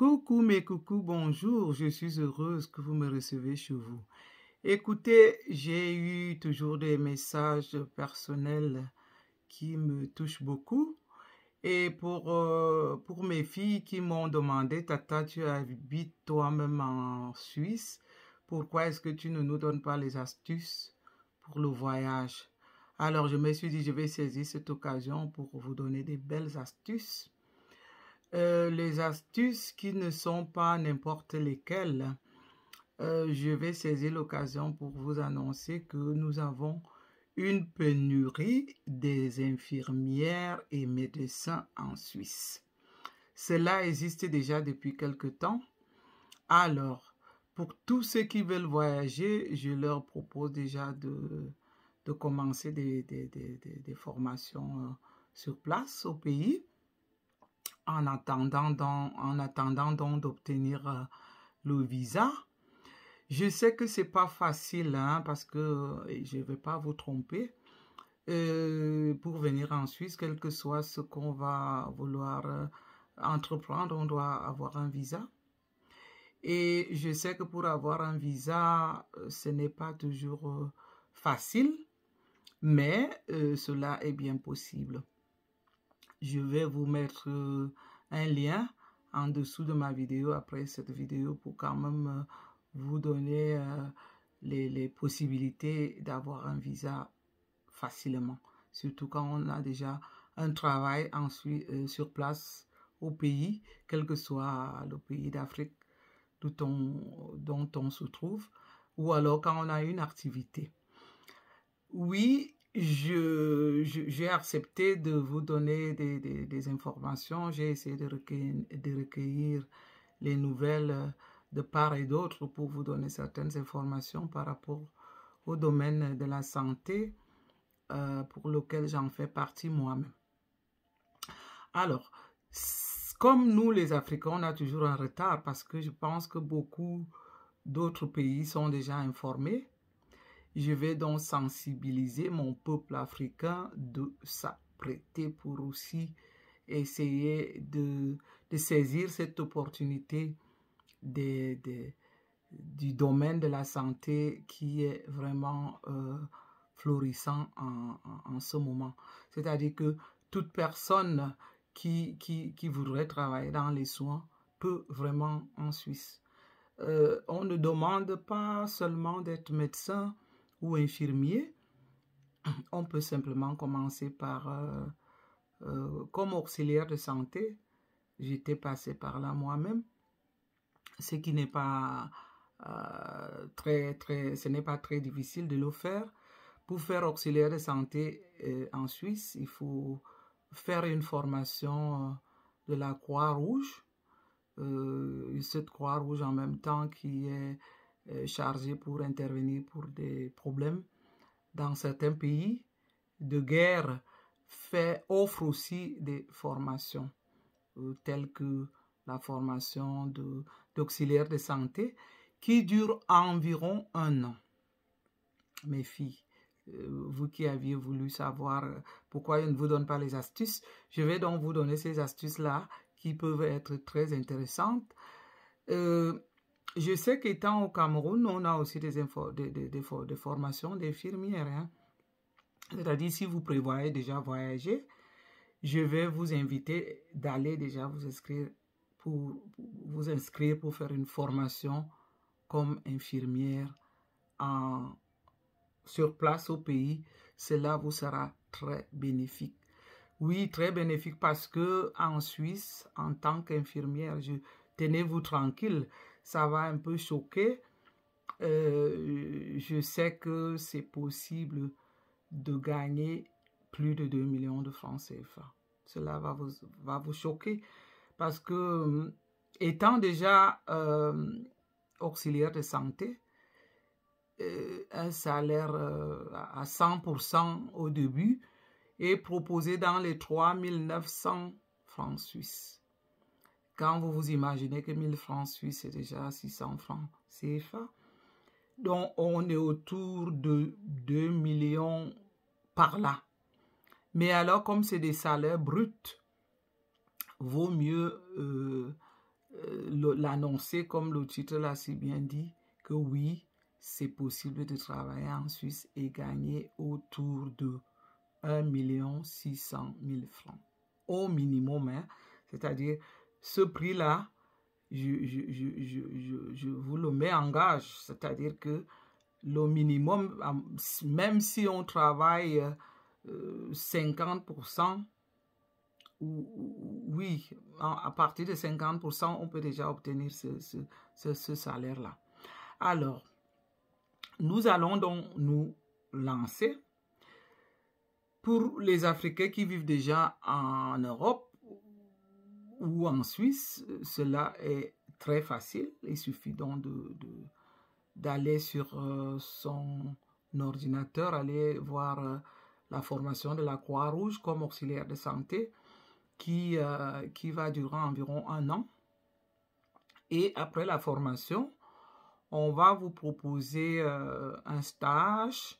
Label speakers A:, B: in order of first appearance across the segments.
A: Coucou mes coucous, bonjour, je suis heureuse que vous me recevez chez vous. Écoutez, j'ai eu toujours des messages personnels qui me touchent beaucoup. Et pour mes filles qui m'ont demandé, Tata, tu habites toi-même en Suisse, pourquoi est-ce que tu ne nous donnes pas les astuces pour le voyage? Alors je me suis dit, je vais saisir cette occasion pour vous donner des belles astuces. Les astuces qui ne sont pas n'importe lesquelles. Je vais saisir l'occasion pour vous annoncer que nous avons une pénurie des infirmières et médecins en Suisse. Cela existe déjà depuis quelque temps. Alors, pour tous ceux qui veulent voyager, je leur propose déjà de commencer des formations sur place au pays en attendant donc d'obtenir le visa. Je sais que c'est pas facile, hein, parce que je ne vais pas vous tromper. Pour venir en Suisse, quel que soit ce qu'on va vouloir entreprendre, on doit avoir un visa. Et je sais que pour avoir un visa, ce n'est pas toujours facile, mais cela est bien possible. Je vais vous mettre un lien en dessous de ma vidéo après cette vidéo pour quand même vous donner les possibilités d'avoir un visa facilement. Surtout quand on a déjà un travail ensuite sur place au pays, quel que soit le pays d'Afrique dont on se trouve, ou alors quand on a une activité. Oui, j'ai accepté de vous donner des informations. J'ai essayé de recueillir les nouvelles de part et d'autre pour vous donner certaines informations par rapport au domaine de la santé pour lequel j'en fais partie moi-même. Alors, comme nous les Africains, on a toujours un retard parce que je pense que beaucoup d'autres pays sont déjà informés. Je vais donc sensibiliser mon peuple africain de s'apprêter pour aussi essayer de saisir cette opportunité du domaine de la santé qui est vraiment florissant en ce moment. C'est-à-dire que toute personne qui voudrait travailler dans les soins peut vraiment en Suisse. On ne demande pas seulement d'être médecin ou infirmier. On peut simplement commencer par comme auxiliaire de santé. J'étais passé par là moi-même, ce qui n'est pas ce n'est pas très difficile de le faire. Pour faire auxiliaire de santé en Suisse, il faut faire une formation de la Croix-Rouge. Cette Croix-Rouge en même temps qui est chargée pour intervenir pour des problèmes dans certains pays de guerre, offre aussi des formations telles que la formation d'auxiliaire de santé qui dure environ 1 an. Mes filles, vous qui aviez voulu savoir pourquoi je ne vous donne pas les astuces, je vais donc vous donner ces astuces-là qui peuvent être très intéressantes. Je sais qu'étant au Cameroun, on a aussi des formations d'infirmières. Hein. C'est-à-dire, si vous prévoyez déjà voyager, je vais vous inviter d'aller déjà vous inscrire pour faire une formation comme infirmière sur place au pays. Cela vous sera très bénéfique. Oui, très bénéfique parce que en Suisse, en tant qu'infirmière, tenez-vous tranquille, ça va un peu choquer. Je sais que c'est possible de gagner plus de 2 millions de francs CFA. Cela va vous choquer parce que étant déjà auxiliaire de santé, un salaire à 100% au début est proposé dans les 3 900 francs suisses. Quand vous vous imaginez que 1000 francs suisses, c'est déjà 600 francs CFA, donc on est autour de 2 millions par là. Mais alors, comme c'est des salaires bruts, vaut mieux l'annoncer, comme le titre l'a si bien dit, que oui, c'est possible de travailler en Suisse et gagner autour de 1 600 000 francs. Au minimum, hein, c'est-à-dire ce prix-là, je vous le mets en gage, c'est-à-dire que le minimum, même si on travaille 50%, oui, à partir de 50%, on peut déjà obtenir ce salaire-là. Alors, nous allons donc nous lancer. Pour les Africains qui vivent déjà en Europe ou en Suisse, cela est très facile. Il suffit donc d'aller sur son ordinateur, aller voir la formation de la Croix-Rouge comme auxiliaire de santé qui va durer environ 1 an. Et après la formation, on va vous proposer un stage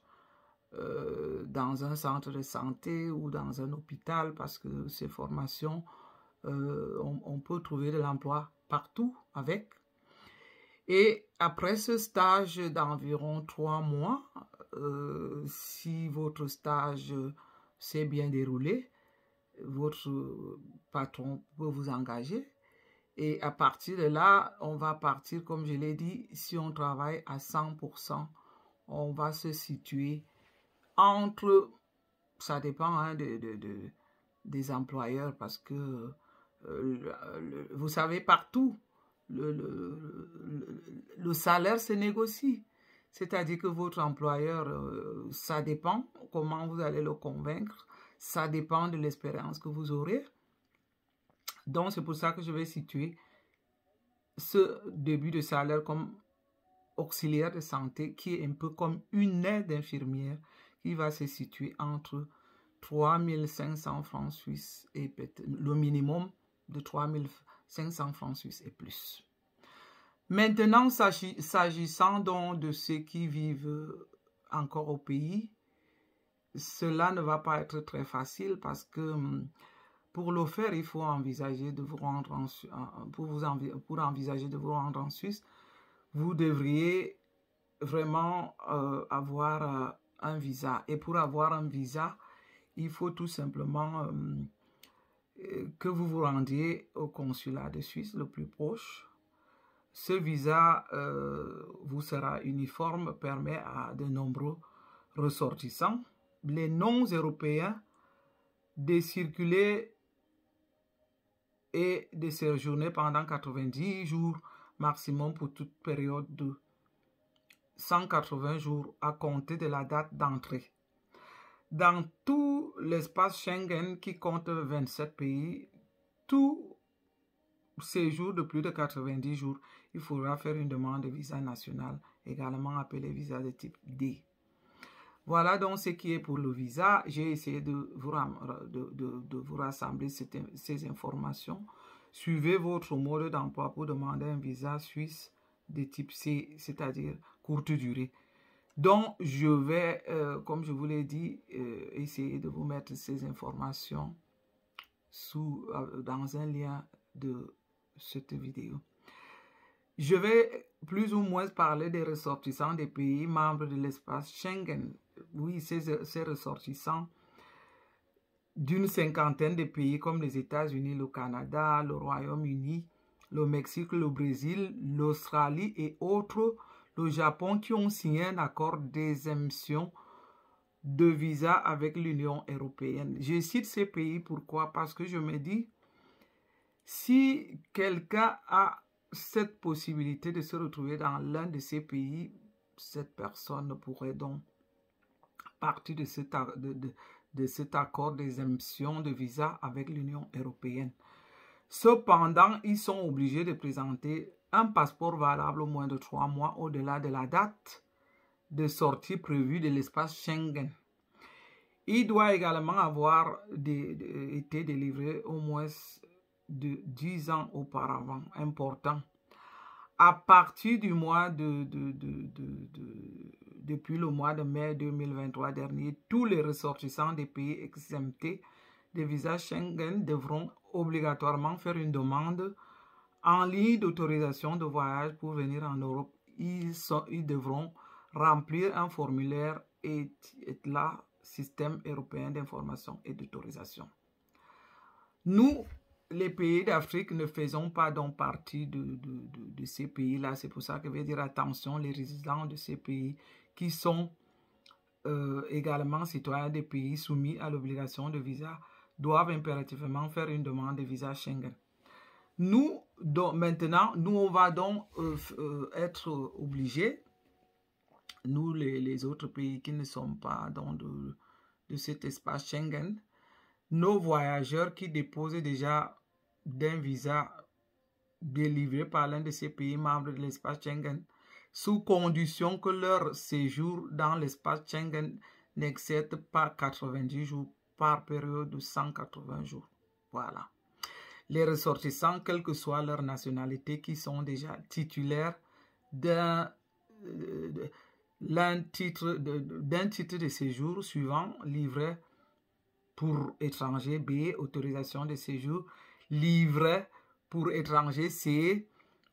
A: dans un centre de santé ou dans un hôpital, parce que ces formations, on peut trouver de l'emploi partout avec. Et après ce stage d'environ 3 mois, si votre stage s'est bien déroulé, votre patron peut vous engager. Et à partir de là, on va partir, comme je l'ai dit, si on travaille à 100%, on va se situer entre, ça dépend hein, des employeurs, parce que vous savez, partout, le salaire se négocie. C'est-à-dire que votre employeur, ça dépend comment vous allez le convaincre, ça dépend de l'expérience que vous aurez. Donc, c'est pour ça que je vais situer ce début de salaire comme auxiliaire de santé, qui est un peu comme une aide infirmière, qui va se situer entre 3 500 francs suisses et le minimum de 3 500 francs suisses et plus. Maintenant, s'agissant donc de ceux qui vivent encore au pays, cela ne va pas être très facile, parce que pour le faire, il faut envisager de vous rendre pour envisager de vous rendre en Suisse, vous devriez vraiment avoir un visa. Et pour avoir un visa, il faut tout simplement que vous vous rendiez au consulat de Suisse le plus proche. Ce visa vous sera uniforme, permet à de nombreux ressortissants, les non-européens, de circuler et de séjourner pendant 90 jours maximum pour toute période de 180 jours à compter de la date d'entrée. Dans tout l'espace Schengen, qui compte 27 pays, tout séjour de plus de 90 jours, il faudra faire une demande de visa national, également appelé visa de type D. Voilà donc ce qui est pour le visa. J'ai essayé de vous rassembler ces informations. Suivez votre mode d'emploi pour demander un visa suisse de type C, c'est-à-dire courte durée. Donc, je vais, comme je vous l'ai dit, essayer de vous mettre ces informations dans un lien de cette vidéo. Je vais plus ou moins parler des ressortissants des pays membres de l'espace Schengen. Oui, ces ressortissants d'une 50aine de pays comme les États-Unis, le Canada, le Royaume-Uni, le Mexique, le Brésil, l'Australie et autres, le Japon, qui ont signé un accord d'exemption de visa avec l'Union européenne. Je cite ces pays, pourquoi? Parce que je me dis, si quelqu'un a cette possibilité de se retrouver dans l'un de ces pays, cette personne pourrait donc partir de cet accord d'exemption de visa avec l'Union européenne. Cependant, ils sont obligés de présenter un passeport valable au moins de 3 mois au-delà de la date de sortie prévue de l'espace Schengen. Il doit également avoir été délivré au moins de 10 ans auparavant. Important. À partir du mois depuis le mois de mai 2023 dernier, tous les ressortissants des pays exemptés de visa Schengen devront obligatoirement faire une demande en ligne d'autorisation de voyage pour venir en Europe, ils devront remplir un formulaire ETLA, Système européen d'information et d'autorisation. Nous, les pays d'Afrique, ne faisons pas donc partie de ces pays-là. C'est pour ça que je vais dire attention, les résidents de ces pays qui sont également citoyens des pays soumis à l'obligation de visa doivent impérativement faire une demande de visa Schengen. Nous, donc, maintenant, nous, on va donc être obligés, nous, les autres pays qui ne sont pas dans de cet espace Schengen, nos voyageurs qui déposent déjà d'un visa délivré par l'un de ces pays membres de l'espace Schengen, sous condition que leur séjour dans l'espace Schengen n'excède pas 90 jours par période de 180 jours. Voilà. Les ressortissants, quelle que soit leur nationalité, qui sont déjà titulaires d'un titre de séjour suivant, livret pour étrangers B, autorisation de séjour, livret pour étrangers C,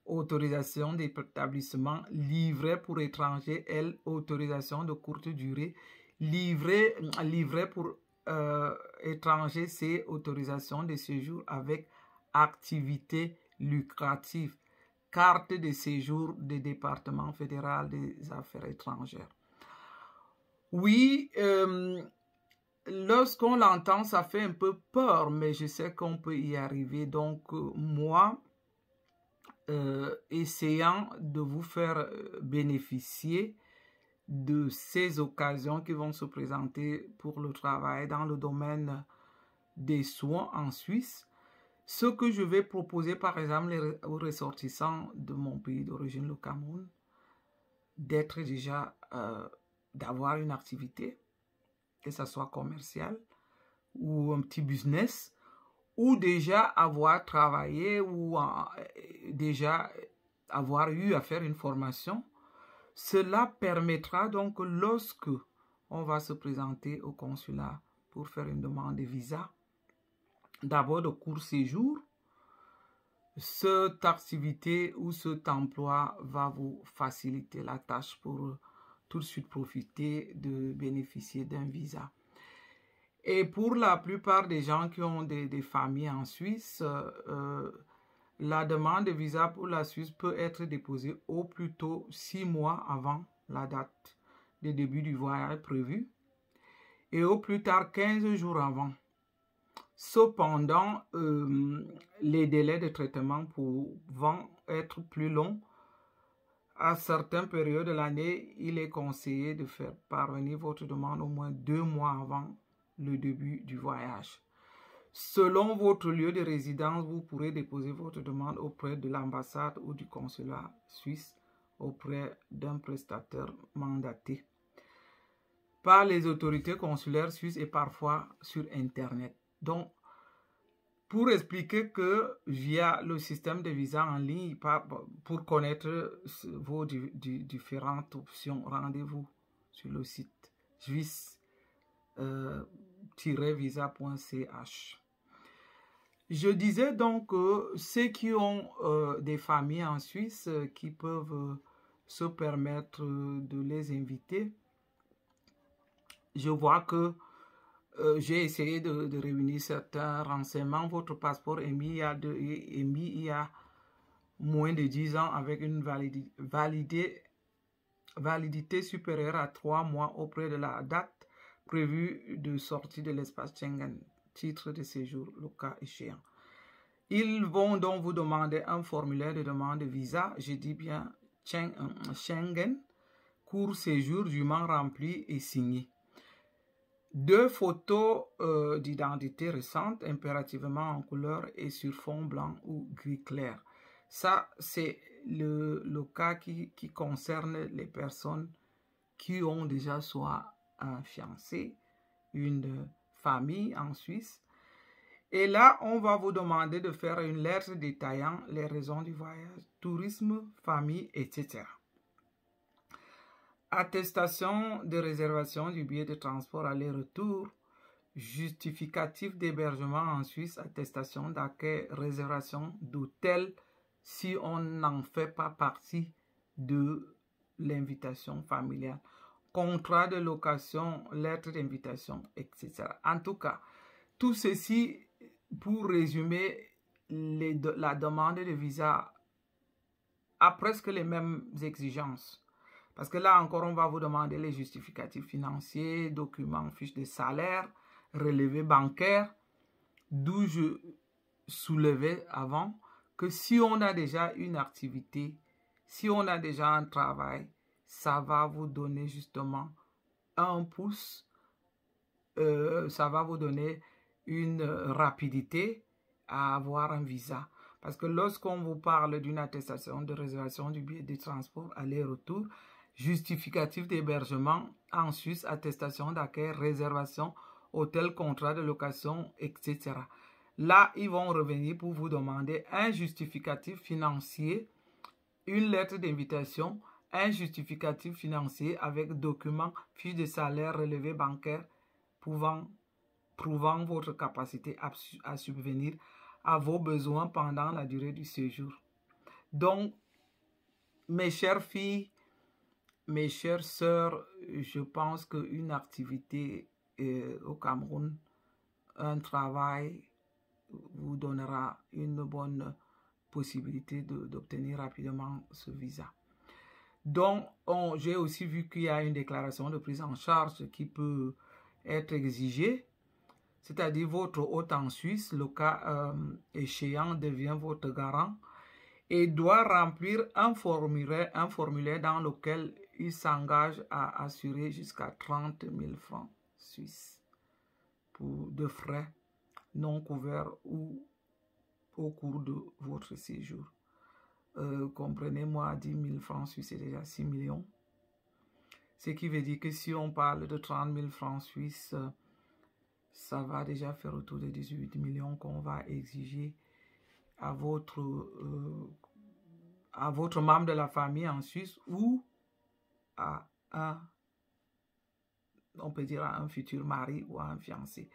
A: autorisation d'établissement, livret pour étrangers L, autorisation de courte durée, livret pour étrangers C, autorisation de séjour avec activité lucrative, carte de séjour du département fédéral des affaires étrangères. Oui, lorsqu'on l'entend, ça fait un peu peur, mais je sais qu'on peut y arriver. Donc, moi, essayant de vous faire bénéficier de ces occasions qui vont se présenter pour le travail dans le domaine des soins en Suisse, ce que je vais proposer, par exemple, aux ressortissants de mon pays d'origine, le Cameroun, d'être déjà, d'avoir une activité, que ce soit commercial ou un petit business, ou déjà avoir travaillé ou déjà avoir eu à faire une formation. Cela permettra donc, lorsque on va se présenter au consulat pour faire une demande de visa, d'abord de court séjour, cette activité ou cet emploi va vous faciliter la tâche pour tout de suite profiter de bénéficier d'un visa. Et pour la plupart des gens qui ont des familles en Suisse, la demande de visa pour la Suisse peut être déposée au plus tôt 6 mois avant la date de début du voyage prévu et au plus tard 15 jours avant. Cependant, les délais de traitement pouvant être plus longs, à certaines périodes de l'année, il est conseillé de faire parvenir votre demande au moins 2 mois avant le début du voyage. Selon votre lieu de résidence, vous pourrez déposer votre demande auprès de l'ambassade ou du consulat suisse auprès d'un prestataire mandaté par les autorités consulaires suisses et parfois sur Internet. Donc, pour expliquer que via le système de visa en ligne, pour connaître vos différentes options, rendez-vous sur le site swiss-visa.ch. Je disais donc que ceux qui ont des familles en Suisse qui peuvent se permettre de les inviter, je vois que j'ai essayé de réunir certains renseignements. Votre passeport émis il y a moins de 10 ans avec une validité supérieure à 3 mois auprès de la date prévue de sortie de l'espace Schengen, titre de séjour, le cas échéant. Ils vont donc vous demander un formulaire de demande de visa, je dis bien Schengen, court séjour dûment rempli et signé. 2 photos d'identité récentes, impérativement en couleur et sur fond blanc ou gris clair. Ça, c'est le cas qui concerne les personnes qui ont déjà soit un fiancé, une famille en Suisse. Et là, on va vous demander de faire une lettre détaillant les raisons du voyage, tourisme, famille, etc. Attestation de réservation du billet de transport aller-retour, justificatif d'hébergement en Suisse, attestation d'accueil, réservation d'hôtel si on n'en fait pas partie de l'invitation familiale. Contrat de location, lettre d'invitation, etc. En tout cas, tout ceci, pour résumer, la demande de visa a presque les mêmes exigences. Parce que là encore, on va vous demander les justificatifs financiers, documents, fiches de salaire, relevés bancaires, d'où je soulevais avant que si on a déjà une activité, si on a déjà un travail, ça va vous donner justement un pouce, ça va vous donner une rapidité à avoir un visa. Parce que lorsqu'on vous parle d'une attestation de réservation du billet de transport aller-retour, justificatif d'hébergement en Suisse, attestation d'accueil, réservation, hôtel, contrat de location, etc. Là, ils vont revenir pour vous demander un justificatif financier, une lettre d'invitation, un justificatif financier avec documents, fiche de salaire, relevé bancaire, prouvant votre capacité à subvenir à vos besoins pendant la durée du séjour. Donc, mes chères filles, mes chères sœurs, je pense qu'une activité au Cameroun, un travail, vous donnera une bonne possibilité d'obtenir rapidement ce visa. Donc, j'ai aussi vu qu'il y a une déclaration de prise en charge qui peut être exigée, c'est-à-dire votre hôte en Suisse, le cas échéant, devient votre garant et doit remplir un formulaire dans lequel il s'engage à assurer jusqu'à 30 000 francs suisses de frais non couverts ou au cours de votre séjour. Comprenez-moi, 10 000 francs suisses, c'est déjà 6 millions. Ce qui veut dire que si on parle de 30 000 francs suisses, ça va déjà faire autour de 18 millions qu'on va exiger à votre membre de la famille en Suisse ou à on peut dire à un futur mari ou à un fiancé.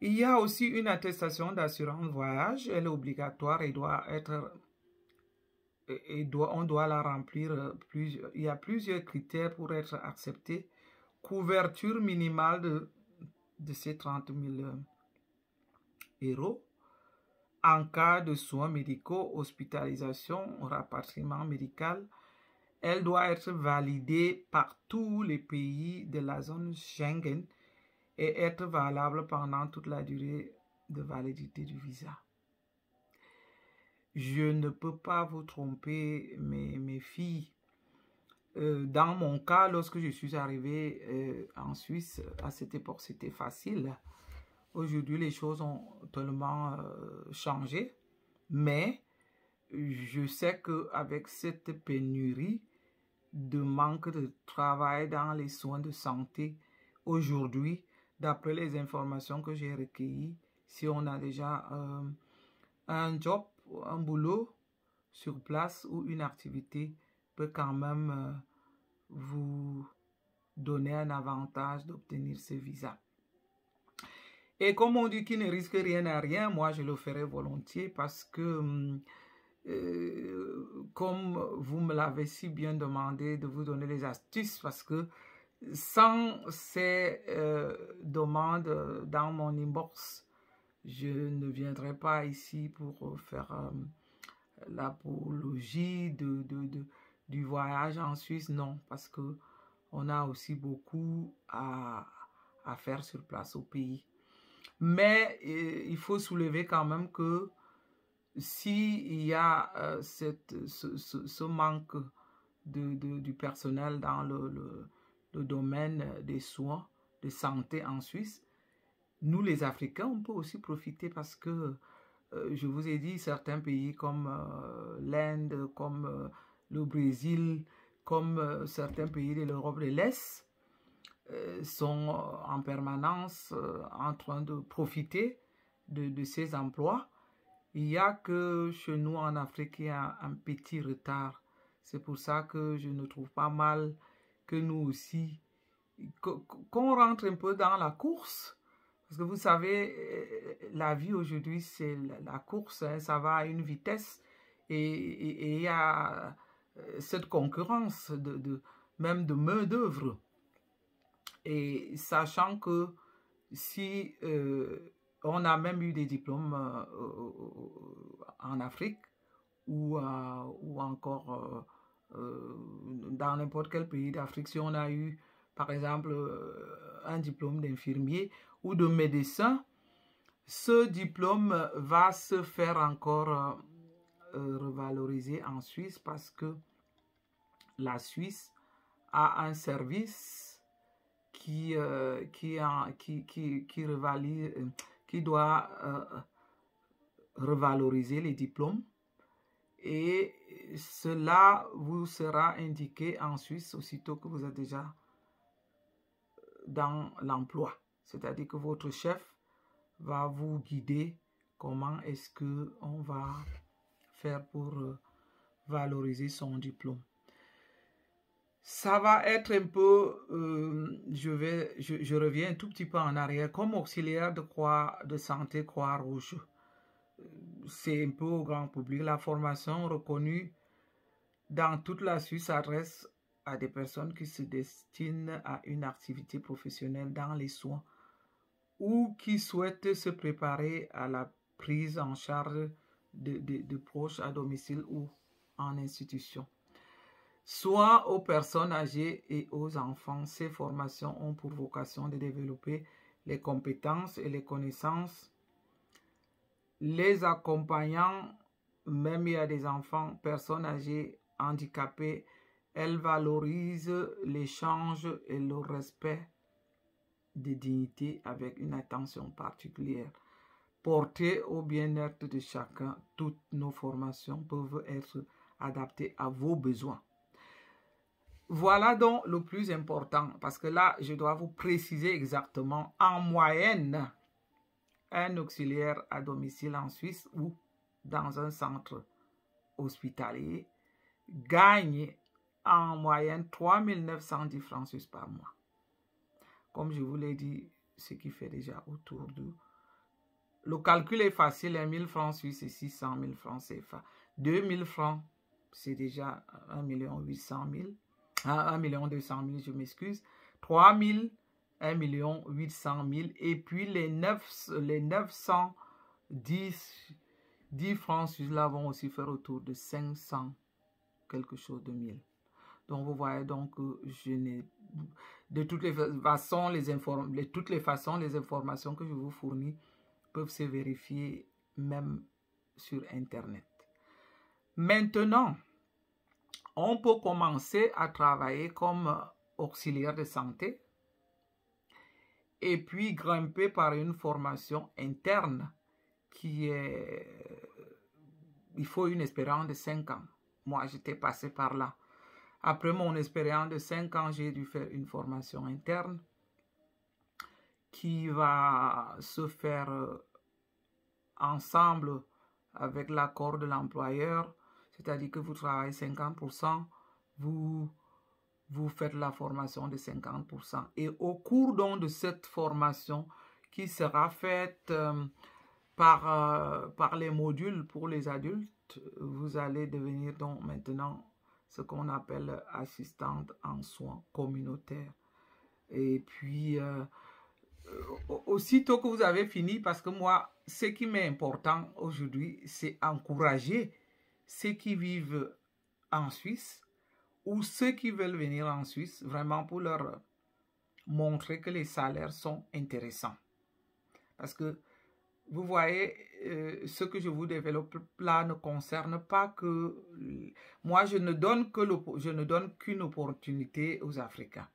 A: Il y a aussi une attestation d'assurance voyage, elle est obligatoire et on doit la remplir. Il y a plusieurs critères pour être accepté. Couverture minimale de ces 30 000 euros. En cas de soins médicaux, hospitalisation, rapatriement médical, elle doit être validée par tous les pays de la zone Schengen et être valable pendant toute la durée de validité du visa. Je ne peux pas vous tromper, mes filles. Dans mon cas, lorsque je suis arrivée en Suisse, à cette époque, c'était facile. Aujourd'hui, les choses ont tellement changé. Mais je sais qu'avec cette pénurie de manque de travail dans les soins de santé, aujourd'hui, d'après les informations que j'ai recueillies, si on a déjà un job, un boulot sur place ou une activité peut quand même vous donner un avantage d'obtenir ce visa. Et comme on dit qu'il ne risque rien à rien, moi je le ferai volontiers parce que comme vous me l'avez si bien demandé de vous donner les astuces, parce que sans ces demandes dans mon inbox, je ne viendrai pas ici pour faire l'apologie du voyage en Suisse, non, parce que on a aussi beaucoup à faire sur place au pays. Mais il faut soulever quand même que s'il y a ce manque du personnel dans le domaine des soins de santé en Suisse, nous les Africains, on peut aussi profiter parce que, je vous ai dit, certains pays comme l'Inde, comme le Brésil, comme certains pays de l'Europe de l'Est, sont en permanence en train de profiter de ces emplois. Il y a que chez nous en Afrique, il y a un petit retard. C'est pour ça que je ne trouve pas mal que nous aussi, qu'on rentre un peu dans la course. Parce que vous savez, la vie aujourd'hui, c'est la course, hein, ça va à une vitesse Et il y a cette concurrence même de main-d'œuvre. Et sachant que si on a même eu des diplômes en Afrique ou encore dans n'importe quel pays d'Afrique, si on a eu par exemple un diplôme d'infirmier ou de médecin, ce diplôme va se faire encore revaloriser en Suisse parce que la Suisse a un service qui doit revaloriser les diplômes, et cela vous sera indiqué en Suisse aussitôt que vous êtes déjà dans l'emploi. C'est-à-dire que votre chef va vous guider comment est-ce qu'on va faire pour valoriser son diplôme. Ça va être un peu, je reviens un tout petit peu en arrière, comme auxiliaire de santé Croix-Rouge. C'est un peu au grand public. La formation reconnue dans toute la Suisse s'adresse à des personnes qui se destinent à une activité professionnelle dans les soins ou qui souhaitent se préparer à la prise en charge de proches à domicile ou en institution. Soit aux personnes âgées et aux enfants, ces formations ont pour vocation de développer les compétences et les connaissances, les accompagnant, même il y a des enfants, personnes âgées, handicapées. Elles valorisent l'échange et le respect de dignité avec une attention particulière portée au bien-être de chacun. Toutes nos formations peuvent être adaptées à vos besoins. Voilà donc le plus important, parce que là, je dois vous préciser exactement en moyenne, un auxiliaire à domicile en Suisse ou dans un centre hospitalier gagne en moyenne 3 910 francs suisses par mois. Comme je vous l'ai dit, ce qui fait déjà autour de... Le calcul est facile, 1 000 francs suisses et 600 000 francs CFA. 2 000 francs, c'est déjà 1 800 000. 1 200 000, je m'excuse. 3 000, 1 800 000. Et puis les 910 francs suisses là vont aussi faire autour de 500 quelque chose de 1000. Donc vous voyez donc que je n'ai de toutes les façons les informations que je vous fournis peuvent se vérifier même sur internet. Maintenant, on peut commencer à travailler comme auxiliaire de santé et puis grimper par une formation interne qui est... Il faut une expérience de 5 ans. Moi, j'étais passé par là. Après mon expérience de 5 ans, j'ai dû faire une formation interne qui va se faire ensemble avec l'accord de l'employeur. C'est-à-dire que vous travaillez 50%, vous faites la formation de 50%. Et au cours donc de cette formation qui sera faite par les modules pour les adultes, vous allez devenir donc maintenant ce qu'on appelle assistante en soins communautaires. Et puis, aussitôt que vous avez fini, parce que moi, ce qui m'est important aujourd'hui, c'est encourager ceux qui vivent en Suisse ou ceux qui veulent venir en Suisse, vraiment pour leur montrer que les salaires sont intéressants. Parce que vous voyez, ce que je vous développe là ne concerne pas que... Moi, je ne donne qu'une opportunité aux Africains.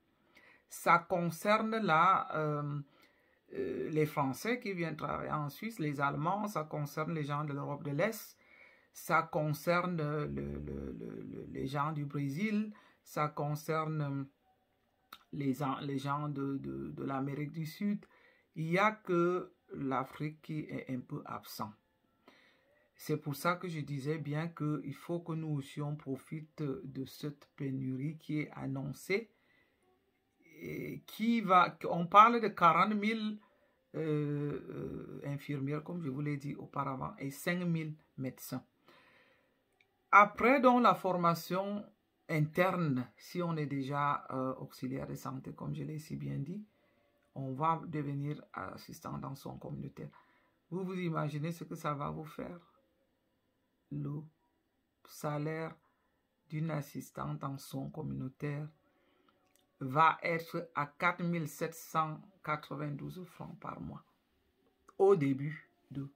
A: Ça concerne là les Français qui viennent travailler en Suisse, les Allemands, ça concerne les gens de l'Europe de l'Est, ça concerne les gens du Brésil, ça concerne les gens de l'Amérique du Sud. Il n'y a que l'Afrique qui est un peu absent. C'est pour ça que je disais bien qu'il faut que nous aussi on profite de cette pénurie qui est annoncée. Et on parle de 40 000 infirmières, comme je vous l'ai dit auparavant, et 5 000 médecins. Après, dans la formation interne, si on est déjà auxiliaire de santé, comme je l'ai si bien dit, on va devenir assistant dans son communautaire. Vous vous imaginez ce que ça va vous faire? Le salaire d'une assistante en son communautaire va être à 4 792 francs par mois au début de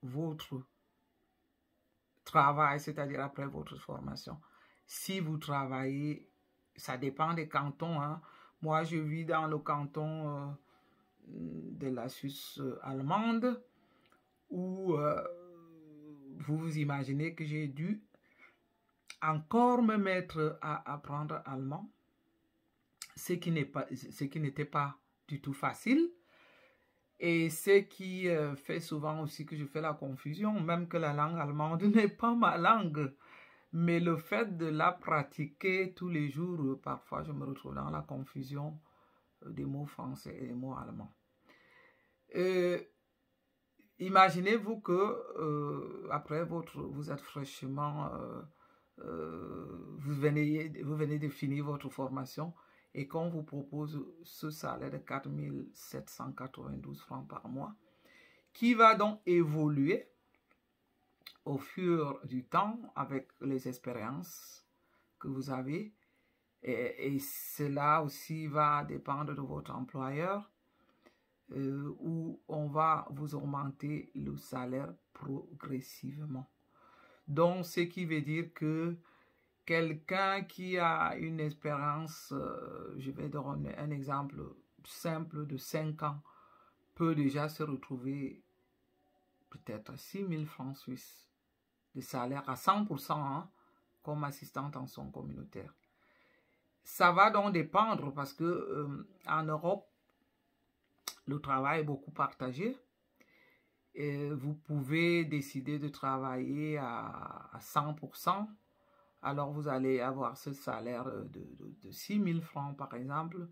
A: votre travail, c'est-à-dire après votre formation. Si vous travaillez, ça dépend des cantons, hein. Moi, je vis dans le canton de la Suisse allemande, où vous vous imaginez que j'ai dû encore me mettre à apprendre allemand, ce qui n'était pas du tout facile, et ce qui fait souvent aussi que je fais la confusion, même que la langue allemande n'est pas ma langue, mais le fait de la pratiquer tous les jours, parfois je me retrouve dans la confusion des mots français et des mots allemands. Imaginez-vous que après vous êtes fraîchement, vous venez de finir votre formation et qu'on vous propose ce salaire de 4 792 francs par mois, qui va donc évoluer au fur du temps avec les expériences que vous avez, et cela aussi va dépendre de votre employeur, où on va vous augmenter le salaire progressivement. Donc, ce qui veut dire que quelqu'un qui a une expérience, je vais donner un exemple simple de 5 ans, peut déjà se retrouver peut-être 6 000 francs suisses de salaire à 100%, hein, comme assistante en son communautaire. Ça va donc dépendre parce que en Europe, le travail est beaucoup partagé. Et vous pouvez décider de travailler à 100%. Alors, vous allez avoir ce salaire de 6 000 francs, par exemple.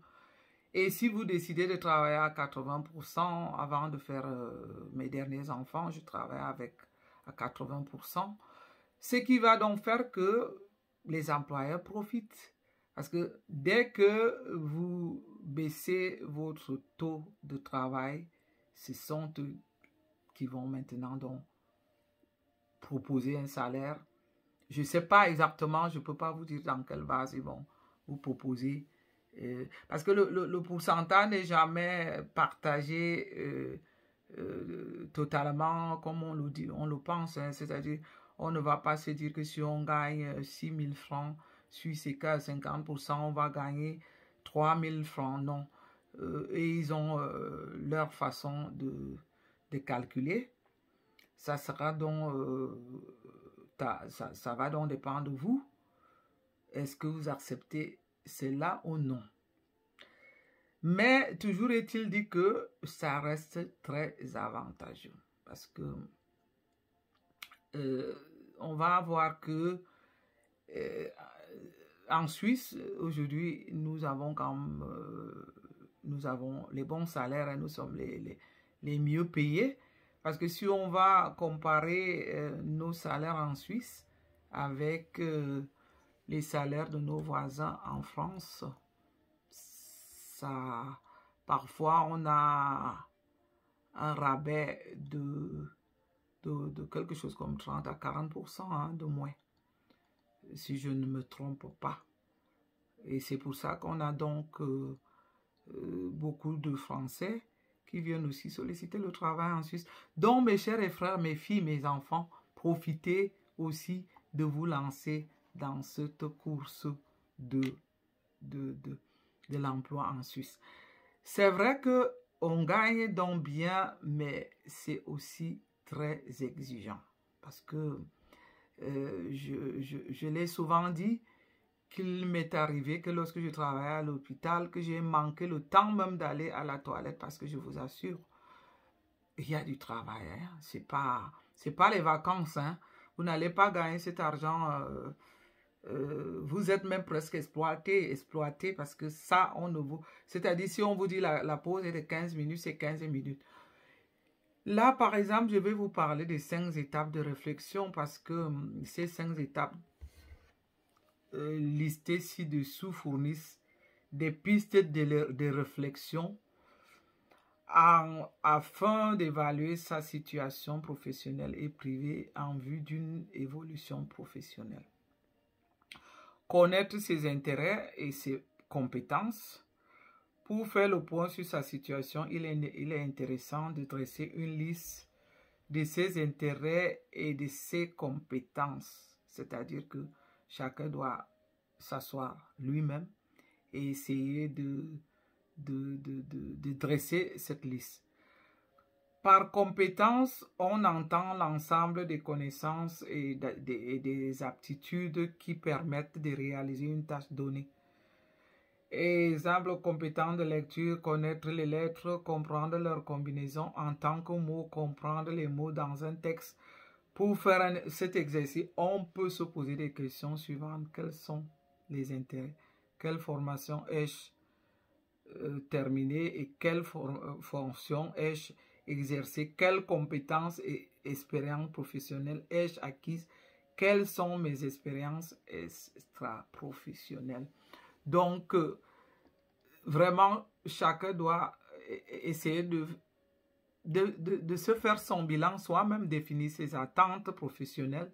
A: Et si vous décidez de travailler à 80%, avant de faire mes derniers enfants, je travaille à 80%. Ce qui va donc faire que les employeurs profitent. Parce que dès que vous baissez votre taux de travail, ce sont eux qui vont maintenant donc proposer un salaire. Je ne sais pas exactement, je ne peux pas vous dire dans quelle base ils vont vous proposer. Parce que le pourcentage n'est jamais partagé totalement comme on le dit, on le pense. Hein, c'est-à-dire, on ne va pas se dire que si on gagne 6 000 francs, suisse et qu'à 50%, on va gagner 3 000 francs. Non. Et ils ont leur façon de calculer. Ça sera donc, ça va donc dépendre de vous. Est-ce que vous acceptez cela ou non? Mais toujours est-il dit que ça reste très avantageux. Parce que on va voir que en Suisse, aujourd'hui, nous avons les bons salaires et nous sommes les mieux payés. Parce que si on va comparer nos salaires en Suisse avec les salaires de nos voisins en France, parfois on a un rabais de quelque chose comme 30 à 40% hein, de moins, si je ne me trompe pas. Et c'est pour ça qu'on a donc beaucoup de Français qui viennent aussi solliciter le travail en Suisse. Donc, mes chers frères, mes filles, mes enfants, profitez aussi de vous lancer dans cette course de l'emploi en Suisse. C'est vrai qu'on gagne donc bien, mais c'est aussi très exigeant. Parce que je l'ai souvent dit, qu'il m'est arrivé que lorsque je travaillais à l'hôpital, que j'ai manqué le temps même d'aller à la toilette parce que je vous assure, il y a du travail. Hein? C'est pas les vacances. Hein? Vous n'allez pas gagner cet argent. Vous êtes même presque exploité parce que ça, on ne vous... C'est-à-dire, si on vous dit la pause est de 15 minutes, c'est 15 minutes. Là, par exemple, je vais vous parler des 5 étapes de réflexion parce que ces 5 étapes listées ci-dessous fournissent des pistes de réflexion afin d'évaluer sa situation professionnelle et privée en vue d'une évolution professionnelle. Connaître ses intérêts et ses compétences. Pour faire le point sur sa situation, il est intéressant de dresser une liste de ses intérêts et de ses compétences. C'est-à-dire que chacun doit s'asseoir lui-même et essayer de dresser cette liste. Par compétence, on entend l'ensemble des connaissances et des aptitudes qui permettent de réaliser une tâche donnée. Exemple, compétence de lecture, connaître les lettres, comprendre leurs combinaisons en tant que mots, comprendre les mots dans un texte. Pour faire cet exercice, on peut se poser des questions suivantes. Quels sont les intérêts? Quelle formation ai-je terminée et quelle fonction ai-je exercée? Quelles compétences et expériences professionnelles ai-je acquises? Quelles sont mes expériences extra-professionnelles? Donc, vraiment, chacun doit essayer de se faire son bilan, soi-même définir ses attentes professionnelles.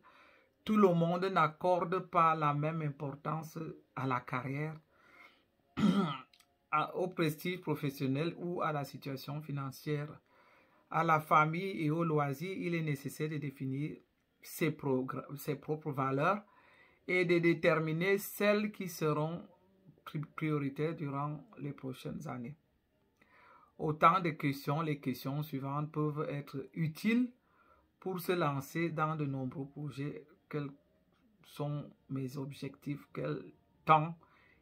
A: Tout le monde n'accorde pas la même importance à la carrière, au prestige professionnel ou à la situation financière. À la famille et au loisir, il est nécessaire de définir ses propres valeurs et de déterminer celles qui seront prioritaires durant les prochaines années. Autant de questions, les questions suivantes peuvent être utiles pour se lancer dans de nombreux projets. Quels sont mes objectifs? Quel temps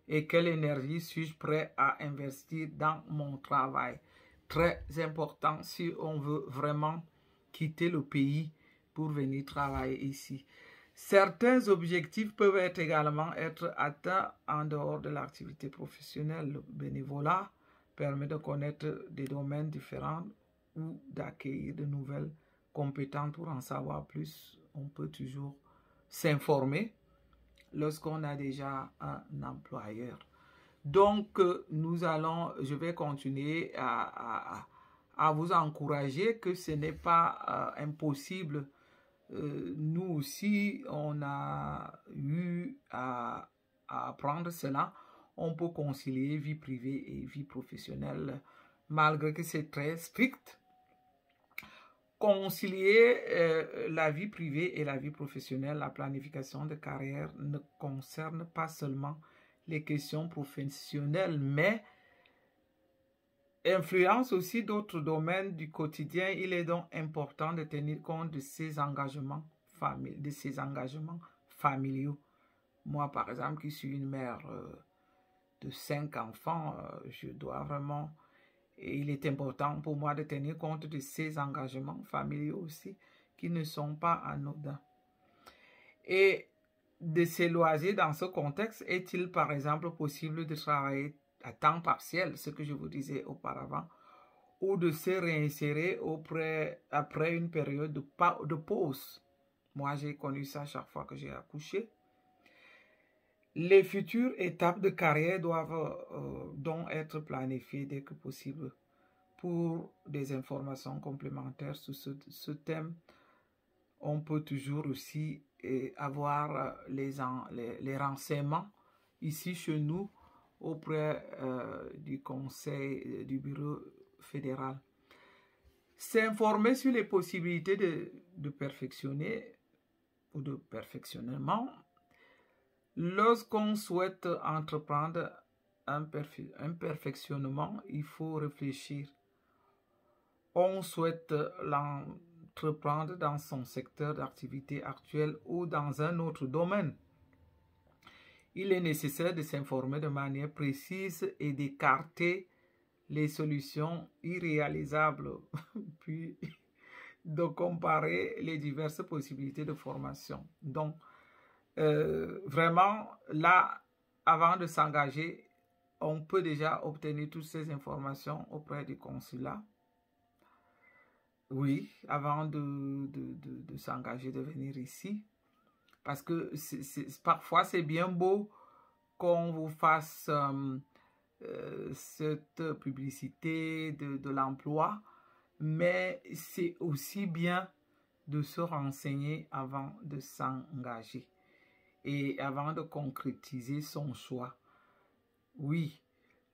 A: et quelle énergie suis-je prêt à investir dans mon travail? Très important si on veut vraiment quitter le pays pour venir travailler ici. Certains objectifs peuvent également être atteints en dehors de l'activité professionnelle. Le bénévolat permet de connaître des domaines différents ou d'acquérir de nouvelles compétences. Pour en savoir plus, on peut toujours s'informer lorsqu'on a déjà un employeur. Donc, je vais continuer à vous encourager que ce n'est pas impossible. Nous aussi, on a eu à apprendre cela. On peut concilier vie privée et vie professionnelle, malgré que c'est très strict. Concilier la vie privée et la vie professionnelle, la planification de carrière ne concerne pas seulement les questions professionnelles, mais influence aussi d'autres domaines du quotidien. Il est donc important de tenir compte de ces engagements familiaux. Moi, par exemple, qui suis une mère de 5 enfants, je dois vraiment, et il est important pour moi de tenir compte de ces engagements familiaux aussi, qui ne sont pas anodins. Et de se loisir dans ce contexte, est-il par exemple possible de travailler à temps partiel, ce que je vous disais auparavant, ou de se réinsérer après une période de pause? Moi, j'ai connu ça chaque fois que j'ai accouché. Les futures étapes de carrière doivent donc être planifiées dès que possible. Pour des informations complémentaires sur ce thème, on peut toujours aussi avoir les renseignements ici chez nous auprès du Conseil du Bureau fédéral. S'informer sur les possibilités de perfectionner ou de perfectionnement. Lorsqu'on souhaite entreprendre un perfectionnement, il faut réfléchir. On souhaite l'entreprendre dans son secteur d'activité actuel ou dans un autre domaine. Il est nécessaire de s'informer de manière précise et d'écarter les solutions irréalisables, puis de comparer les diverses possibilités de formation. Donc, vraiment, là, avant de s'engager, on peut déjà obtenir toutes ces informations auprès du consulat. oui, avant de s'engager, de venir ici. Parce que parfois, c'est bien beau qu'on vous fasse cette publicité de l'emploi, mais c'est aussi bien de se renseigner avant de s'engager et avant de concrétiser son choix. Oui,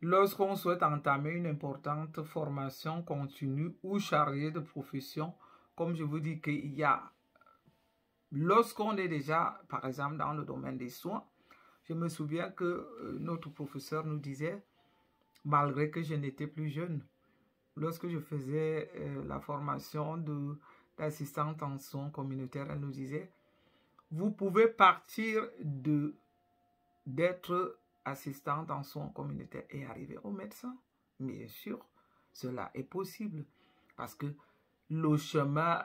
A: lorsqu'on souhaite entamer une importante formation continue ou chargée de profession, comme je vous dis qu'il y a, lorsqu'on est déjà, par exemple, dans le domaine des soins, je me souviens que notre professeur nous disait, malgré que je n'étais plus jeune, lorsque je faisais la formation d'assistante en soins communautaires, elle nous disait, vous pouvez partir d'être assistante en soins communautaires et arriver au médecin. Bien sûr, cela est possible parce que le chemin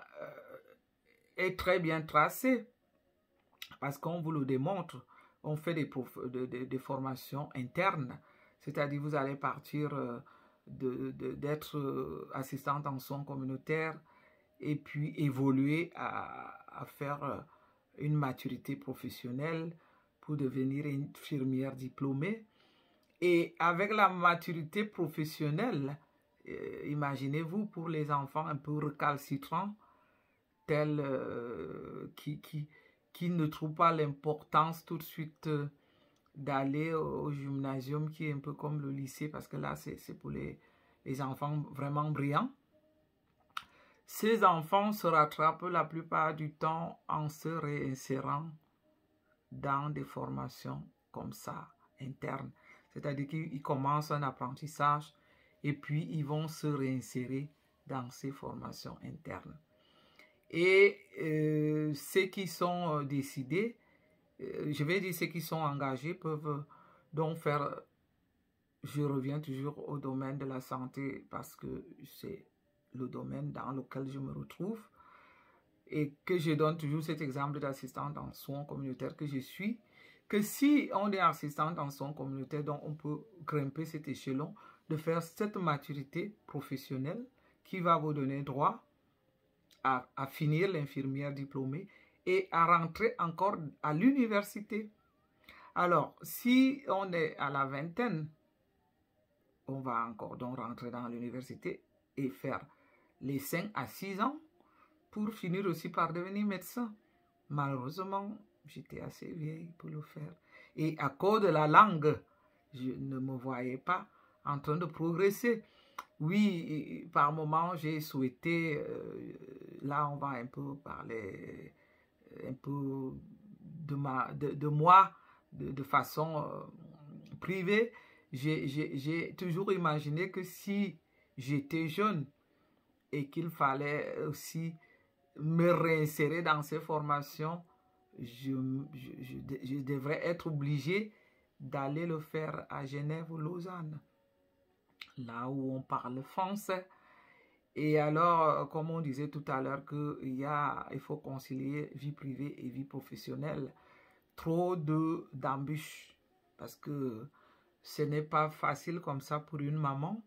A: est très bien tracé parce qu'on vous le démontre. On fait des formations internes, c'est-à-dire vous allez partir d'être assistante en soins communautaires et puis évoluer à faire une maturité professionnelle pour devenir infirmière diplômée. Et avec la maturité professionnelle, imaginez-vous pour les enfants un peu recalcitrants, tels qui ne trouvent pas l'importance tout de suite d'aller au gymnasium, qui est un peu comme le lycée, parce que là, c'est pour les enfants vraiment brillants. Ces enfants se rattrapent la plupart du temps en se réinsérant dans des formations comme ça, internes. C'est-à-dire qu'ils commencent un apprentissage et puis ils vont se réinsérer dans ces formations internes. Et ceux qui sont décidés, je vais dire ceux qui sont engagés, peuvent donc faire, je reviens toujours au domaine de la santé parce que c'est le domaine dans lequel je me retrouve et que je donne toujours cet exemple d'assistante en soins communautaires que je suis, que si on est assistante en soins communautaires, donc on peut grimper cet échelon, de faire cette maturité professionnelle qui va vous donner droit à finir l'infirmière diplômée et à rentrer encore à l'université. Alors, si on est à la vingtaine, on va encore donc rentrer dans l'université et faire les 5 à 6 ans pour finir aussi par devenir médecin. Malheureusement, j'étais assez vieille pour le faire. Et à cause de la langue, je ne me voyais pas en train de progresser. Oui, par moments, j'ai souhaité, là on va un peu parler un peu de moi de façon privée. J'ai toujours imaginé que si j'étais jeune et qu'il fallait aussi me réinsérer dans ces formations, je devrais être obligé d'aller le faire à Genève ou Lausanne, là où on parle français. Et alors, comme on disait tout à l'heure, il faut concilier vie privée et vie professionnelle. Trop d'embûches, parce que ce n'est pas facile comme ça pour une maman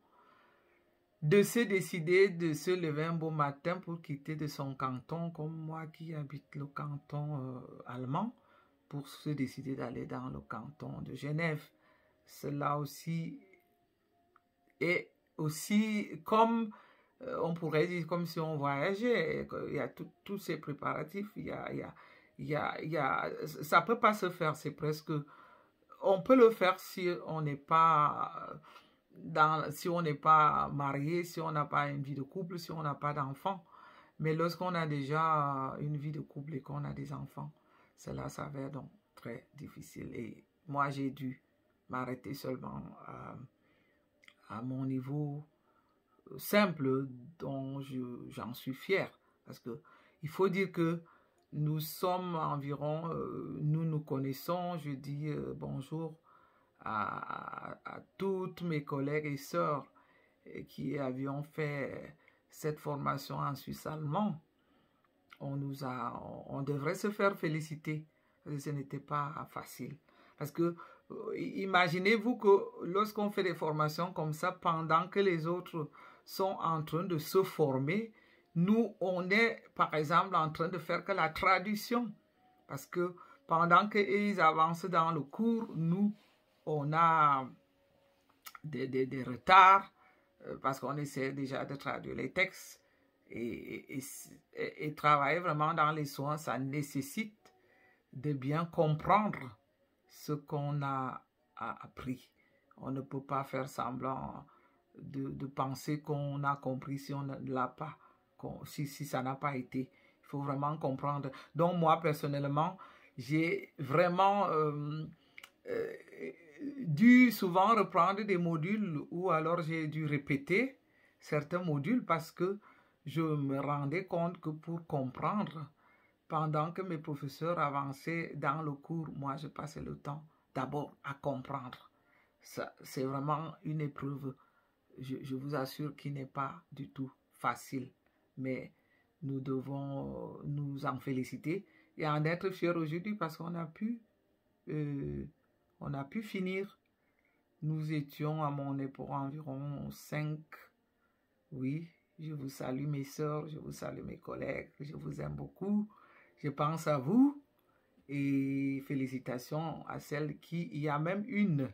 A: de se décider de se lever un beau matin pour quitter de son canton, comme moi qui habite le canton allemand, pour se décider d'aller dans le canton de Genève. Cela aussi est aussi comme, on pourrait dire, comme si on voyageait. Il y a tous ces préparatifs, ça ne peut pas se faire, c'est presque, on peut le faire si on n'est pas si on n'est pas marié, si on n'a pas une vie de couple, si on n'a pas d'enfants. Mais lorsqu'on a déjà une vie de couple et qu'on a des enfants, cela s'avère donc très difficile. Et moi, j'ai dû m'arrêter seulement à mon niveau simple, dont j'en suis fier. Parce que il faut dire que nous sommes environ, nous nous connaissons, je dis bonjour à toutes mes collègues et sœurs qui avions fait cette formation en Suisse allemand. On devrait se faire féliciter parce que ce n'était pas facile. Parce que imaginez-vous que lorsqu'on fait des formations comme ça, pendant que les autres sont en train de se former, Nous, on est, par exemple, en train de faire que la traduction. Parce que pendant qu'ils avancent dans le cours, nous, on a des retards parce qu'on essaie déjà de traduire les textes. Et travailler vraiment dans les soins, ça nécessite de bien comprendre ce qu'on a appris. On ne peut pas faire semblant de penser qu'on a compris si on ne l'a pas, si ça n'a pas été. Il faut vraiment comprendre. Donc moi, personnellement, j'ai vraiment dû souvent reprendre des modules ou alors j'ai dû répéter certains modules parce que je me rendais compte que pour comprendre, pendant que mes professeurs avançaient dans le cours, moi je passais le temps d'abord à comprendre. C'est vraiment une épreuve, je vous assure, qui n'est pas du tout facile. Mais nous devons nous en féliciter et en être fiers aujourd'hui parce qu'on a pu finir. Nous étions à mon époque environ 5. Oui, je vous salue mes sœurs, je vous salue mes collègues, je vous aime beaucoup. Je pense à vous et félicitations à celle qui, il y a même une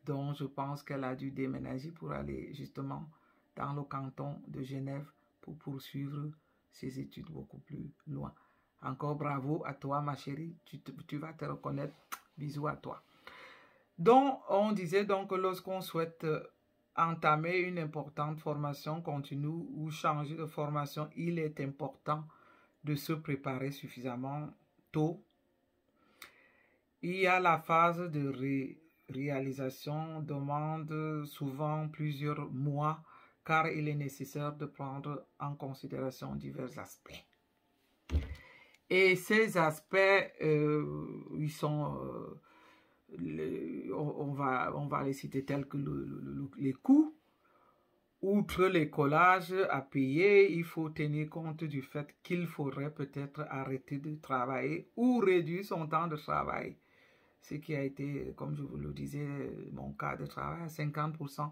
A: dont je pense qu'elle a dû déménager pour aller justement dans le canton de Genève pour poursuivre ses études beaucoup plus loin. Encore bravo à toi, ma chérie, tu vas te reconnaître. Bisous à toi. Donc, on disait donc que lorsqu'on souhaite entamer une importante formation continue ou changer de formation, il est important de se préparer suffisamment tôt. Il y a la phase de réalisation demande souvent plusieurs mois car il est nécessaire de prendre en considération divers aspects. Et ces aspects, ils sont, on va les citer tels que les coûts. Outre les collages à payer, il faut tenir compte du fait qu'il faudrait peut-être arrêter de travailler ou réduire son temps de travail. Ce qui a été, comme je vous le disais, mon cas de travail à 50%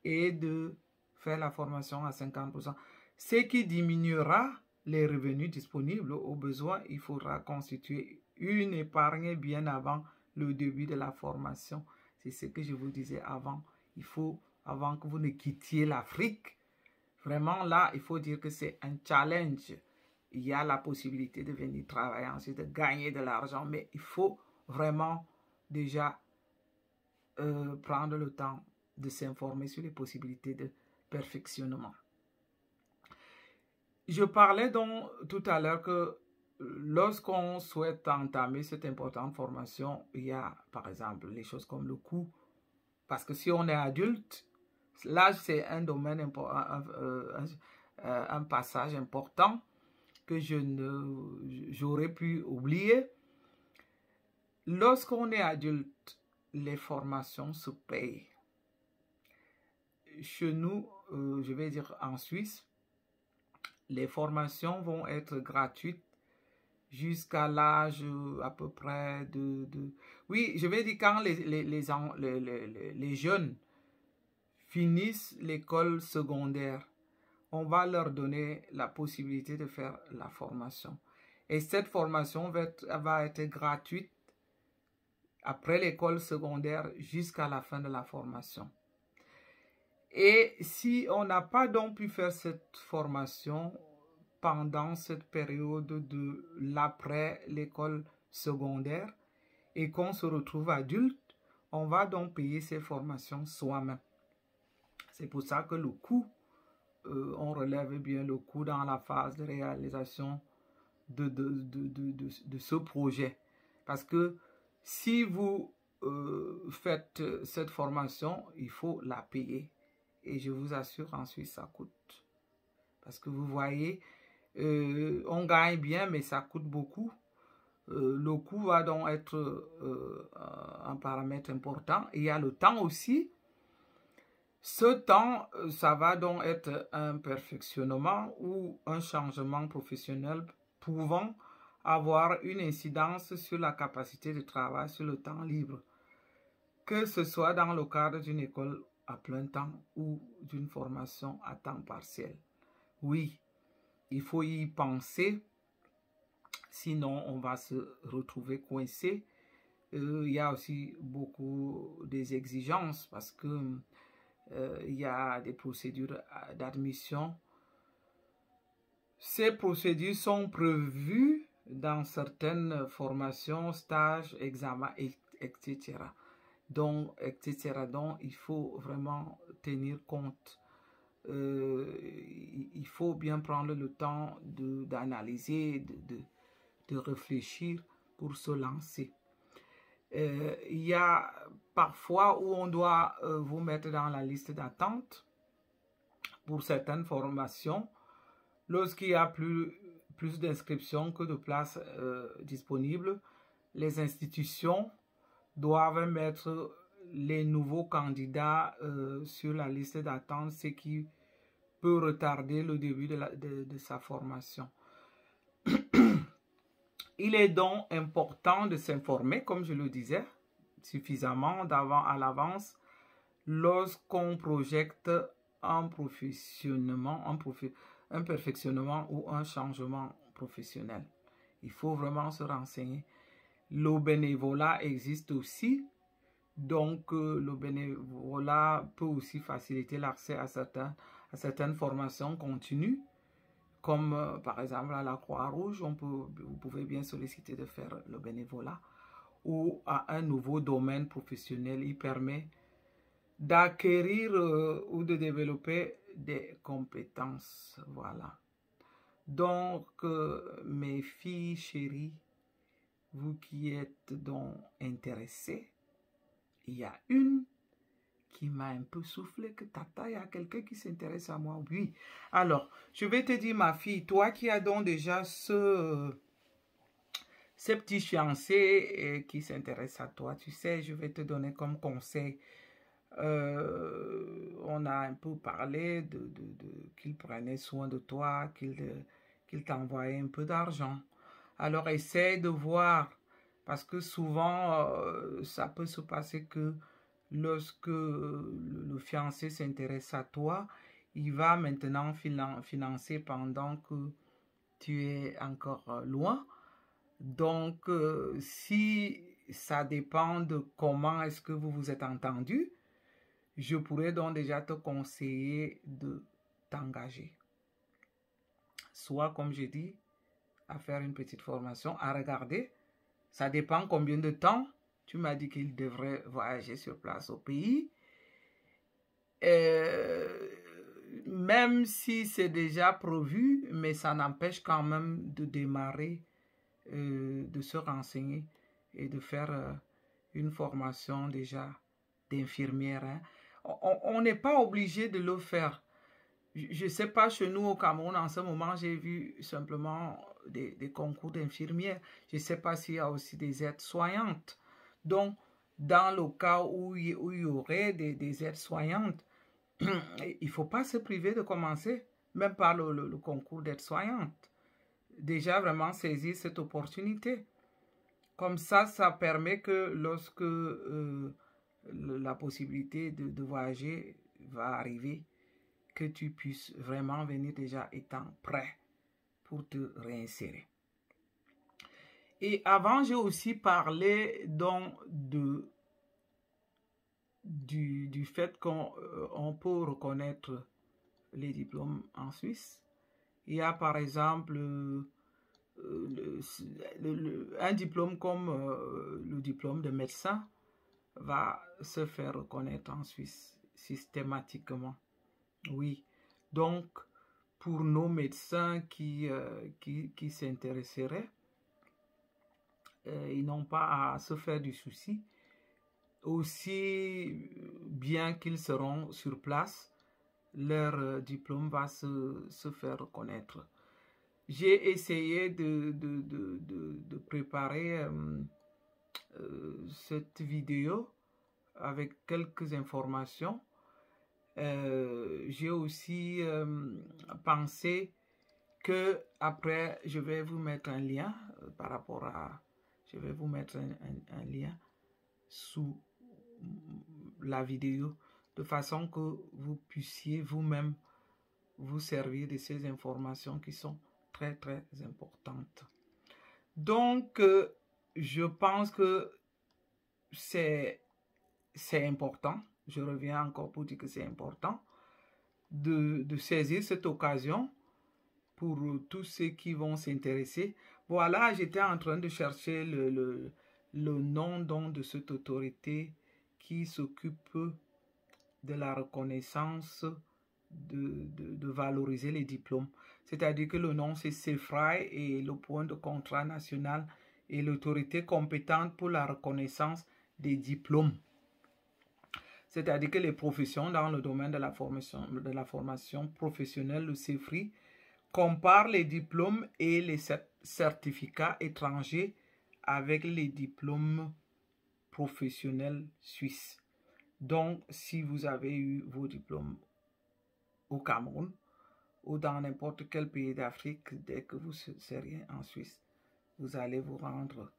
A: et de faire la formation à 50%. Ce qui diminuera les revenus disponibles. Au besoin, il faudra constituer une épargne bien avant le début de la formation. C'est ce que je vous disais avant. Il faut, avant que vous ne quittiez l'Afrique, vraiment là, il faut dire que c'est un challenge. Il y a la possibilité de venir travailler ensuite, de gagner de l'argent, mais il faut vraiment déjà prendre le temps de s'informer sur les possibilités de perfectionnement. Je parlais donc tout à l'heure que lorsqu'on souhaite entamer cette importante formation, il y a par exemple les choses comme le coût. Parce que si on est adulte, l'âge c'est un domaine important, un passage important que j'aurais pu oublier. Lorsqu'on est adulte, les formations se payent. Chez nous, je vais dire en Suisse, les formations vont être gratuites jusqu'à l'âge à peu près de... Oui, je vais dire quand les jeunes finissent l'école secondaire, on va leur donner la possibilité de faire la formation. Et cette formation va être gratuite après l'école secondaire jusqu'à la fin de la formation. Et si on n'a pas donc pu faire cette formation pendant cette période de l'après l'école secondaire et qu'on se retrouve adulte, on va donc payer ces formations soi-même. C'est pour ça que le coût, on relève bien le coût dans la phase de réalisation de ce projet. Parce que si vous faites cette formation, il faut la payer. Et je vous assure, en Suisse, ça coûte. Parce que vous voyez, on gagne bien, mais ça coûte beaucoup. Le coût va donc être un paramètre important. Il y a le temps aussi. Ce temps, ça va donc être un perfectionnement ou un changement professionnel pouvant avoir une incidence sur la capacité de travail, sur le temps libre, que ce soit dans le cadre d'une école à plein temps ou d'une formation à temps partiel. Oui, il faut y penser, sinon on va se retrouver coincé. Il y a aussi beaucoup des exigences parce que il y a des procédures d'admission. Ces procédures sont prévues dans certaines formations, stages, examens, etc. Donc, il faut vraiment tenir compte. Il faut bien prendre le temps d'analyser, de réfléchir pour se lancer. Il y a parfois où on doit vous mettre dans la liste d'attente pour certaines formations. Lorsqu'il y a plus d'inscriptions que de places disponibles, les institutions doivent mettre les nouveaux candidats sur la liste d'attente, ce qui peut retarder le début de sa formation. Il est donc important de s'informer, comme je le disais, suffisamment à l'avance lorsqu'on projette un perfectionnement ou un changement professionnel. Il faut vraiment se renseigner. Le bénévolat existe aussi, donc le bénévolat peut aussi faciliter l'accès à certaines formations continues, comme par exemple à la Croix-Rouge, vous pouvez bien solliciter de faire le bénévolat, ou à un nouveau domaine professionnel. Il permet d'acquérir ou de développer des compétences. Voilà. Donc, mes filles chéries, vous qui êtes donc intéressées, il y a une qui m'a un peu soufflé que tata, il y a quelqu'un qui s'intéresse à moi. Oui. Alors, je vais te dire, ma fille, toi qui as donc déjà ces petits fiancés qui s'intéressent à toi, tu sais, je vais te donner comme conseil. On a un peu parlé qu'il prenait soin de toi, qu'il t'envoyait un peu d'argent. Alors, essaie de voir, parce que souvent, ça peut se passer que lorsque le fiancé s'intéresse à toi, il va maintenant financer pendant que tu es encore loin. Donc, si ça dépend de comment est-ce que vous vous êtes entendu, je pourrais donc déjà te conseiller de t'engager. Soit, comme je dis, à faire une petite formation, à regarder. Ça dépend combien de temps. Tu m'as dit qu'il devrait voyager sur place au pays. Même si c'est déjà prévu, mais ça n'empêche quand même de démarrer, de se renseigner et de faire une formation déjà d'infirmière. Hein. On n'est pas obligé de le faire. Je ne sais pas, chez nous au Cameroun, en ce moment, j'ai vu simplement des concours d'infirmières. Je ne sais pas s'il y a aussi des aides-soignantes. Donc, dans le cas où il y aurait des aides-soignantes, il ne faut pas se priver de commencer, même par le concours d'aide-soignante. Déjà, vraiment saisir cette opportunité. Comme ça permet que lorsque la possibilité de voyager va arriver, que tu puisses vraiment venir déjà étant prêt pour te réinsérer. Et avant, j'ai aussi parlé donc du fait qu'on peut reconnaître les diplômes en Suisse. Il y a par exemple un diplôme comme le diplôme de médecin va se faire reconnaître en Suisse systématiquement. Oui, donc pour nos médecins qui s'intéresseraient, ils n'ont pas à se faire du souci. Aussi bien qu'ils seront sur place, leur diplôme va se faire reconnaître. J'ai essayé de préparer cette vidéo avec quelques informations. J'ai aussi pensé que après je vais vous mettre un lien je vais vous mettre un lien sous la vidéo de façon que vous puissiez vous-même vous servir de ces informations qui sont très, très importantes. Donc, je pense que c'est important. Je reviens encore pour dire que c'est important de saisir cette occasion pour tous ceux qui vont s'intéresser. Voilà, j'étais en train de chercher le nom donc de cette autorité qui s'occupe de la reconnaissance, de valoriser les diplômes. C'est-à-dire que le nom c'est CEFRAI et le point de contrat national est l'autorité compétente pour la reconnaissance des diplômes. C'est-à-dire que les professions dans le domaine de la formation professionnelle, le CEFRI, compare les diplômes et les certificats étrangers avec les diplômes professionnels suisses. Donc, si vous avez eu vos diplômes au Cameroun ou dans n'importe quel pays d'Afrique, dès que vous seriez en Suisse, vous allez vous rendre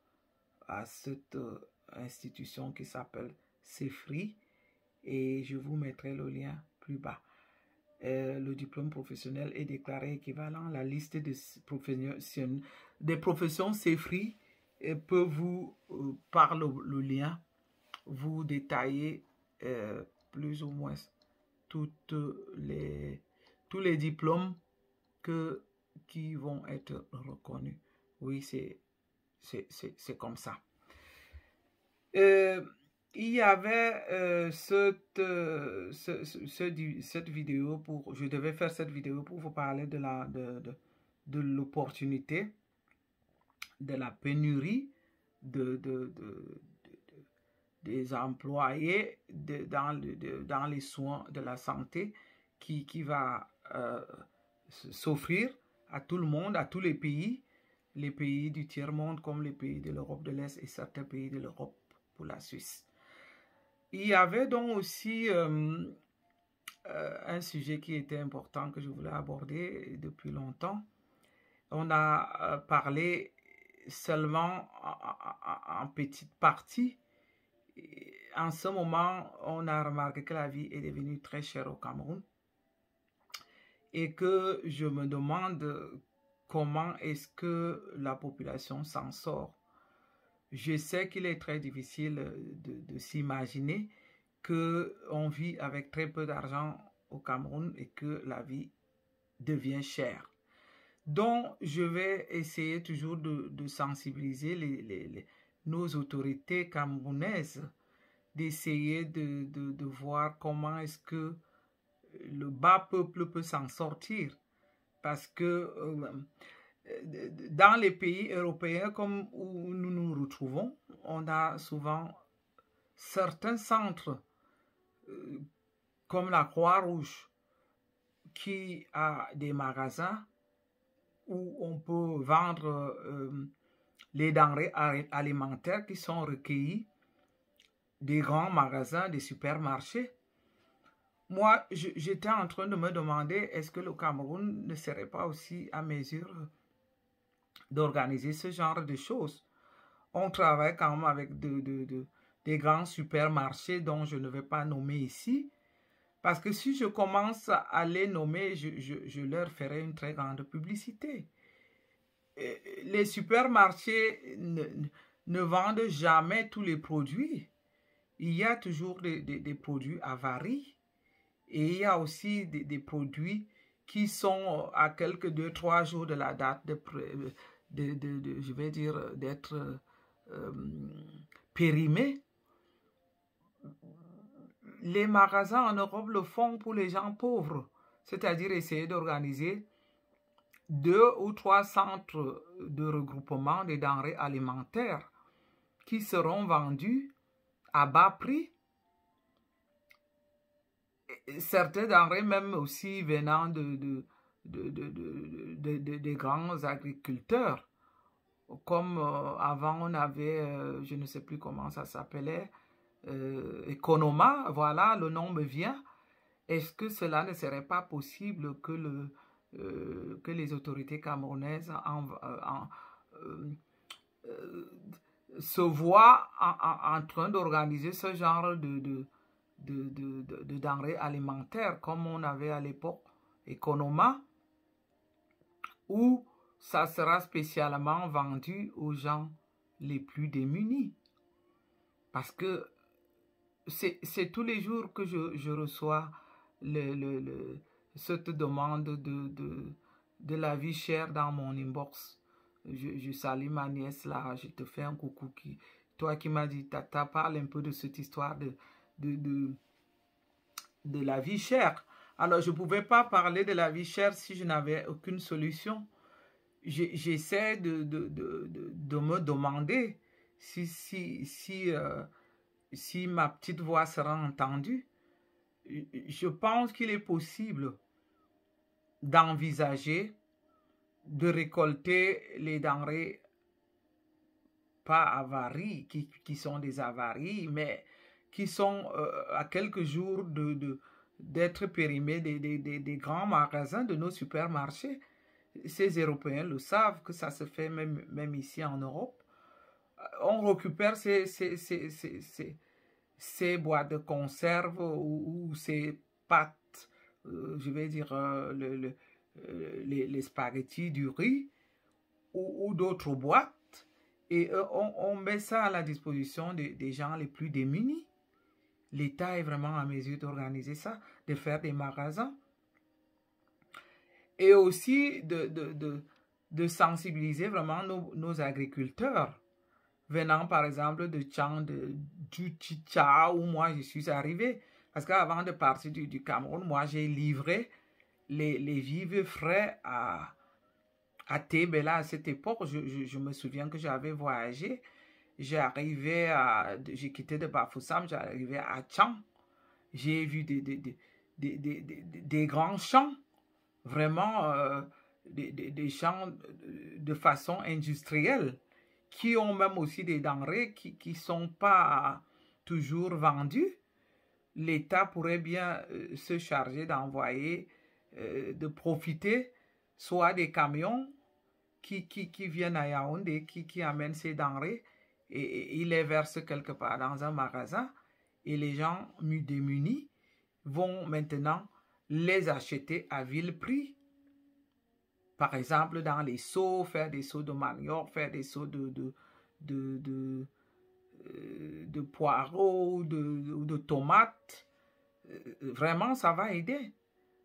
A: à cette institution qui s'appelle CEFRI et je vous mettrai le lien plus bas. Le diplôme professionnel est déclaré équivalent. La liste des professions CEFRI peut vous, par le lien, vous détailler plus ou moins tous les diplômes qui vont être reconnus. Oui, c'est comme ça. Il y avait cette vidéo je devais faire cette vidéo pour vous parler de l'opportunité, de la pénurie des employés dans les soins de la santé qui va s'offrir à tout le monde, à tous les pays du tiers-monde comme les pays de l'Europe de l'Est et certains pays de l'Europe pour la Suisse. Il y avait donc aussi un sujet qui était important que je voulais aborder depuis longtemps. On a parlé seulement en petite partie. En ce moment, on a remarqué que la vie est devenue très chère au Cameroun et que je me demande comment est-ce que la population s'en sort. Je sais qu'il est très difficile de s'imaginer qu'on vit avec très peu d'argent au Cameroun et que la vie devient chère. Donc, je vais essayer toujours de sensibiliser nos autorités camerounaises, d'essayer de voir comment est-ce que le bas peuple peut s'en sortir. Parce que dans les pays européens comme où nous nous retrouvons, on a souvent certains centres comme la Croix-Rouge qui a des magasins où on peut vendre les denrées alimentaires qui sont recueillies des grands magasins, des supermarchés. Moi, j'étais en train de me demander, est-ce que le Cameroun ne serait pas aussi à mesure d'organiser ce genre de choses? On travaille quand même avec des grands supermarchés dont je ne vais pas nommer ici, parce que si je commence à les nommer, je leur ferai une très grande publicité. Les supermarchés ne vendent jamais tous les produits. Il y a toujours des produits avariés et il y a aussi des produits qui sont à quelques 2-3 jours de la date je vais dire, d'être périmés. Les magasins en Europe le font pour les gens pauvres, c'est-à-dire essayer d'organiser 2 ou 3 centres de regroupement des denrées alimentaires qui seront vendus à bas prix. Certains denrées même aussi venant des grands agriculteurs. Comme avant on avait, je ne sais plus comment ça s'appelait, Economa, voilà, le nom me vient. Est-ce que cela ne serait pas possible que les autorités camerounaises se voient en train d'organiser ce genre de denrées alimentaires comme on avait à l'époque Economa, ou ça sera spécialement vendu aux gens les plus démunis. Parce que c'est tous les jours que je reçois cette demande de la vie chère dans mon inbox. Je salue ma nièce là, je te fais un coucou. Toi qui m'as dit, Tata, parle un peu de cette histoire de la vie chère. Alors, je ne pouvais pas parler de la vie chère si je n'avais aucune solution. J'essaie de me demander si ma petite voix sera entendue. Je pense qu'il est possible d'envisager de récolter les denrées pas avaries, qui sont des avaries, mais qui sont à quelques jours d'être périmés des grands magasins, de nos supermarchés. Ces Européens le savent, que ça se fait même ici en Europe. On récupère ces boîtes de conserve ou ces pâtes, je vais dire les spaghettis, du riz ou d'autres boîtes, et on met ça à la disposition des gens les plus démunis. L'État est vraiment en mesure d'organiser ça, de faire des magasins, et aussi de sensibiliser vraiment nos agriculteurs, venant par exemple de Tchang, du Chicha, où moi je suis arrivé. Parce qu'avant de partir du Cameroun, moi j'ai livré les vivres frais à Tébéla à cette époque. Je me souviens que j'avais voyagé. J'ai quitté de Bafoussam, j'arrivais à Tchang. J'ai vu des grands champs, vraiment des champs de façon industrielle, qui ont même aussi des denrées qui ne sont pas toujours vendues. L'État pourrait bien se charger d'envoyer, de profiter, soit des camions qui viennent à Yaoundé, qui amènent ces denrées, et ils les versent quelque part dans un magasin, et les gens démunis vont maintenant les acheter à vil prix. Par exemple, dans les seaux, faire des seaux de manioc, faire des seaux de poireaux ou de tomates. Vraiment, ça va aider.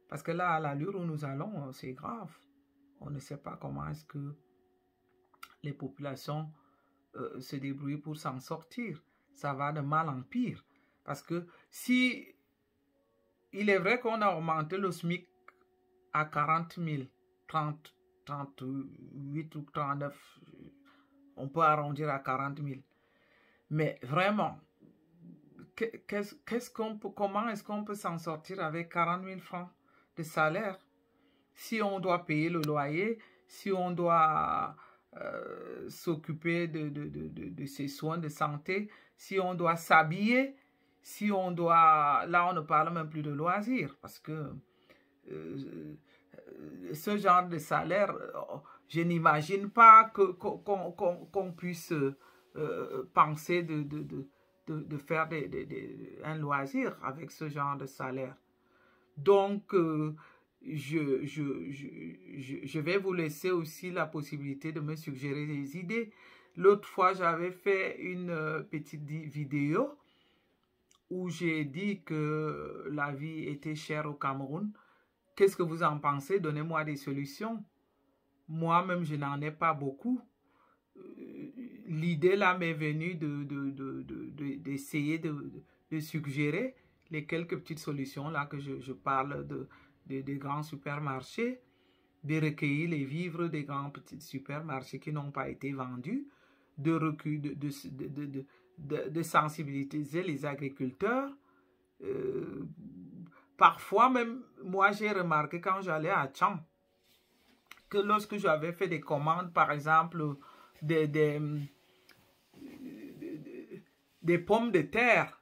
A: Parce que là, à l'allure où nous allons, c'est grave. On ne sait pas comment est-ce que les populations se débrouillent pour s'en sortir. Ça va de mal en pire. Parce que si il est vrai qu'on a augmenté le SMIC à 40 000, 30, 38 ou 39, on peut arrondir à 40 000. Mais vraiment, comment est-ce qu'on peut s'en sortir avec 40 000 francs de salaire si on doit payer le loyer, si on doit s'occuper de ses soins de santé, si on doit s'habiller, si on doit... Là, on ne parle même plus de loisirs, parce que ce genre de salaire, je n'imagine pas qu'on puisse penser de faire un loisir avec ce genre de salaire. Donc, je vais vous laisser aussi la possibilité de me suggérer des idées. L'autre fois, j'avais fait une petite vidéo où j'ai dit que la vie était chère au Cameroun. Qu'est-ce que vous en pensez? Donnez-moi des solutions. Moi-même, je n'en ai pas beaucoup. L'idée là m'est venue d'essayer de suggérer les quelques petites solutions là que je parle des grands supermarchés, de recueillir les vivres des grands petits supermarchés qui n'ont pas été vendus, de sensibiliser les agriculteurs. Parfois même, moi j'ai remarqué quand j'allais à Tchang, que lorsque j'avais fait des commandes, par exemple, des pommes de terre,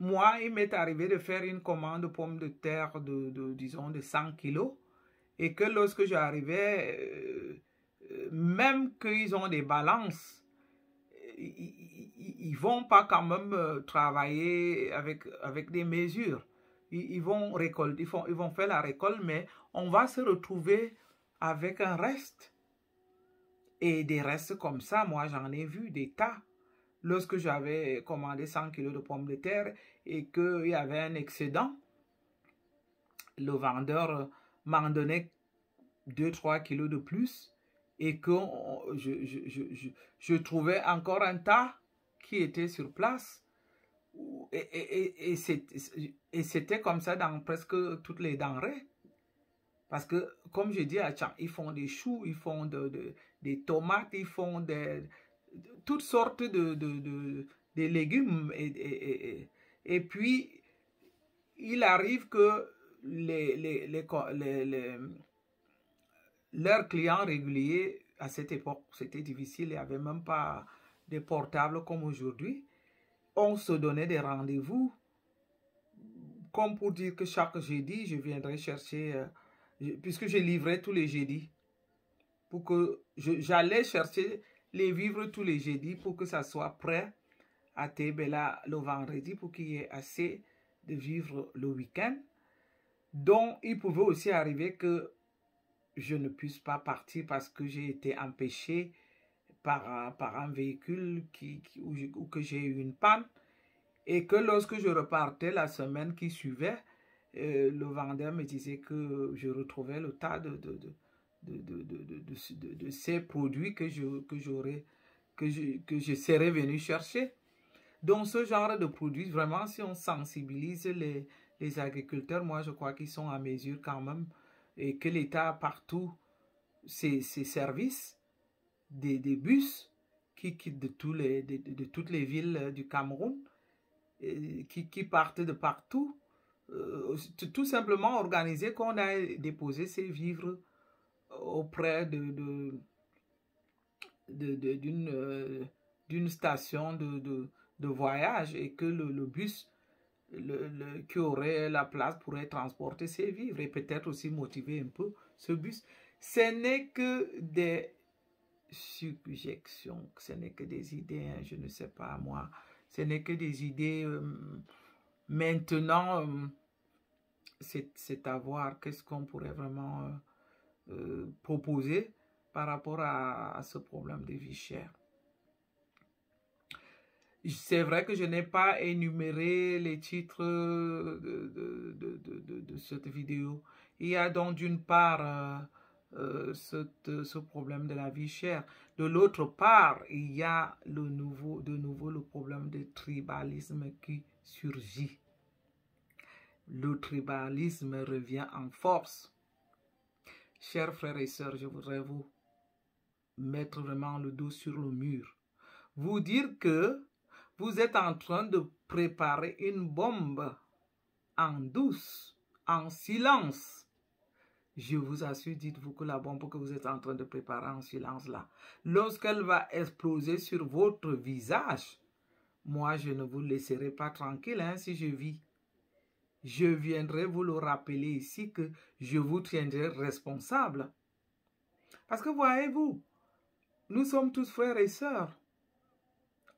A: moi, il m'est arrivé de faire une commande de pommes de terre disons, de 100 kilos, et que lorsque j'arrivais, même qu'ils ont des balances, ils vont pas quand même travailler avec des mesures. ils vont récolter, ils vont faire la récolte, mais on va se retrouver avec un reste. Et des restes comme ça, moi j'en ai vu des tas. Lorsque j'avais commandé 100 kilos de pommes de terre et qu'il y avait un excédent, le vendeur m'en donnait 2-3 kilos de plus et que je trouvais encore un tas qui était sur place. Et c'était comme ça dans presque toutes les denrées. Parce que, comme je dis à Tchang, ils font des choux, ils font des tomates, ils font toutes sortes de légumes. Et puis, il arrive que leurs clients réguliers, à cette époque, c'était difficile, il n'y avait même pas de portables comme aujourd'hui. On se donnait des rendez-vous, comme pour dire que chaque jeudi, je viendrai chercher... puisque je livrais tous les jeudis, pour que j'allais chercher les vivres tous les jeudis pour que ça soit prêt à Tébéla le vendredi pour qu'il y ait assez de vivres le week-end. Donc, il pouvait aussi arriver que je ne puisse pas partir parce que j'ai été empêché par un véhicule ou que j'ai eu une panne et que lorsque je repartais la semaine qui suivait, le vendeur me disait que je retrouvais le tas de ces produits que je serais venu chercher. Donc ce genre de produits, vraiment, si on sensibilise les agriculteurs, moi je crois qu'ils sont à mesure quand même et que l'État partout ces services, des bus qui quittent de toutes les villes du Cameroun, qui partent de partout, tout simplement organiser qu'on a déposé ces vivres auprès d'une station de voyage et que le bus qui aurait la place pourrait transporter ces vivres et peut-être aussi motiver un peu ce bus. Ce n'est que des suggestions, ce n'est que des idées, hein, je ne sais pas moi, ce n'est que des idées. Maintenant, c'est à voir qu'est-ce qu'on pourrait vraiment proposer par rapport à ce problème de vie chère. C'est vrai que je n'ai pas énuméré les titres de cette vidéo. Il y a donc d'une part ce problème de la vie chère. De l'autre part, il y a de nouveau le problème du tribalisme qui surgit. Le tribalisme revient en force. Chers frères et sœurs, je voudrais vous mettre vraiment le dos sur le mur. Vous dire que vous êtes en train de préparer une bombe en douce, en silence. Je vous assure, dites-vous que la bombe que vous êtes en train de préparer en silence là, lorsqu'elle va exploser sur votre visage, moi je ne vous laisserai pas tranquille hein, si je vis. Je viendrai vous le rappeler ici que je vous tiendrai responsable. Parce que voyez-vous, nous sommes tous frères et sœurs.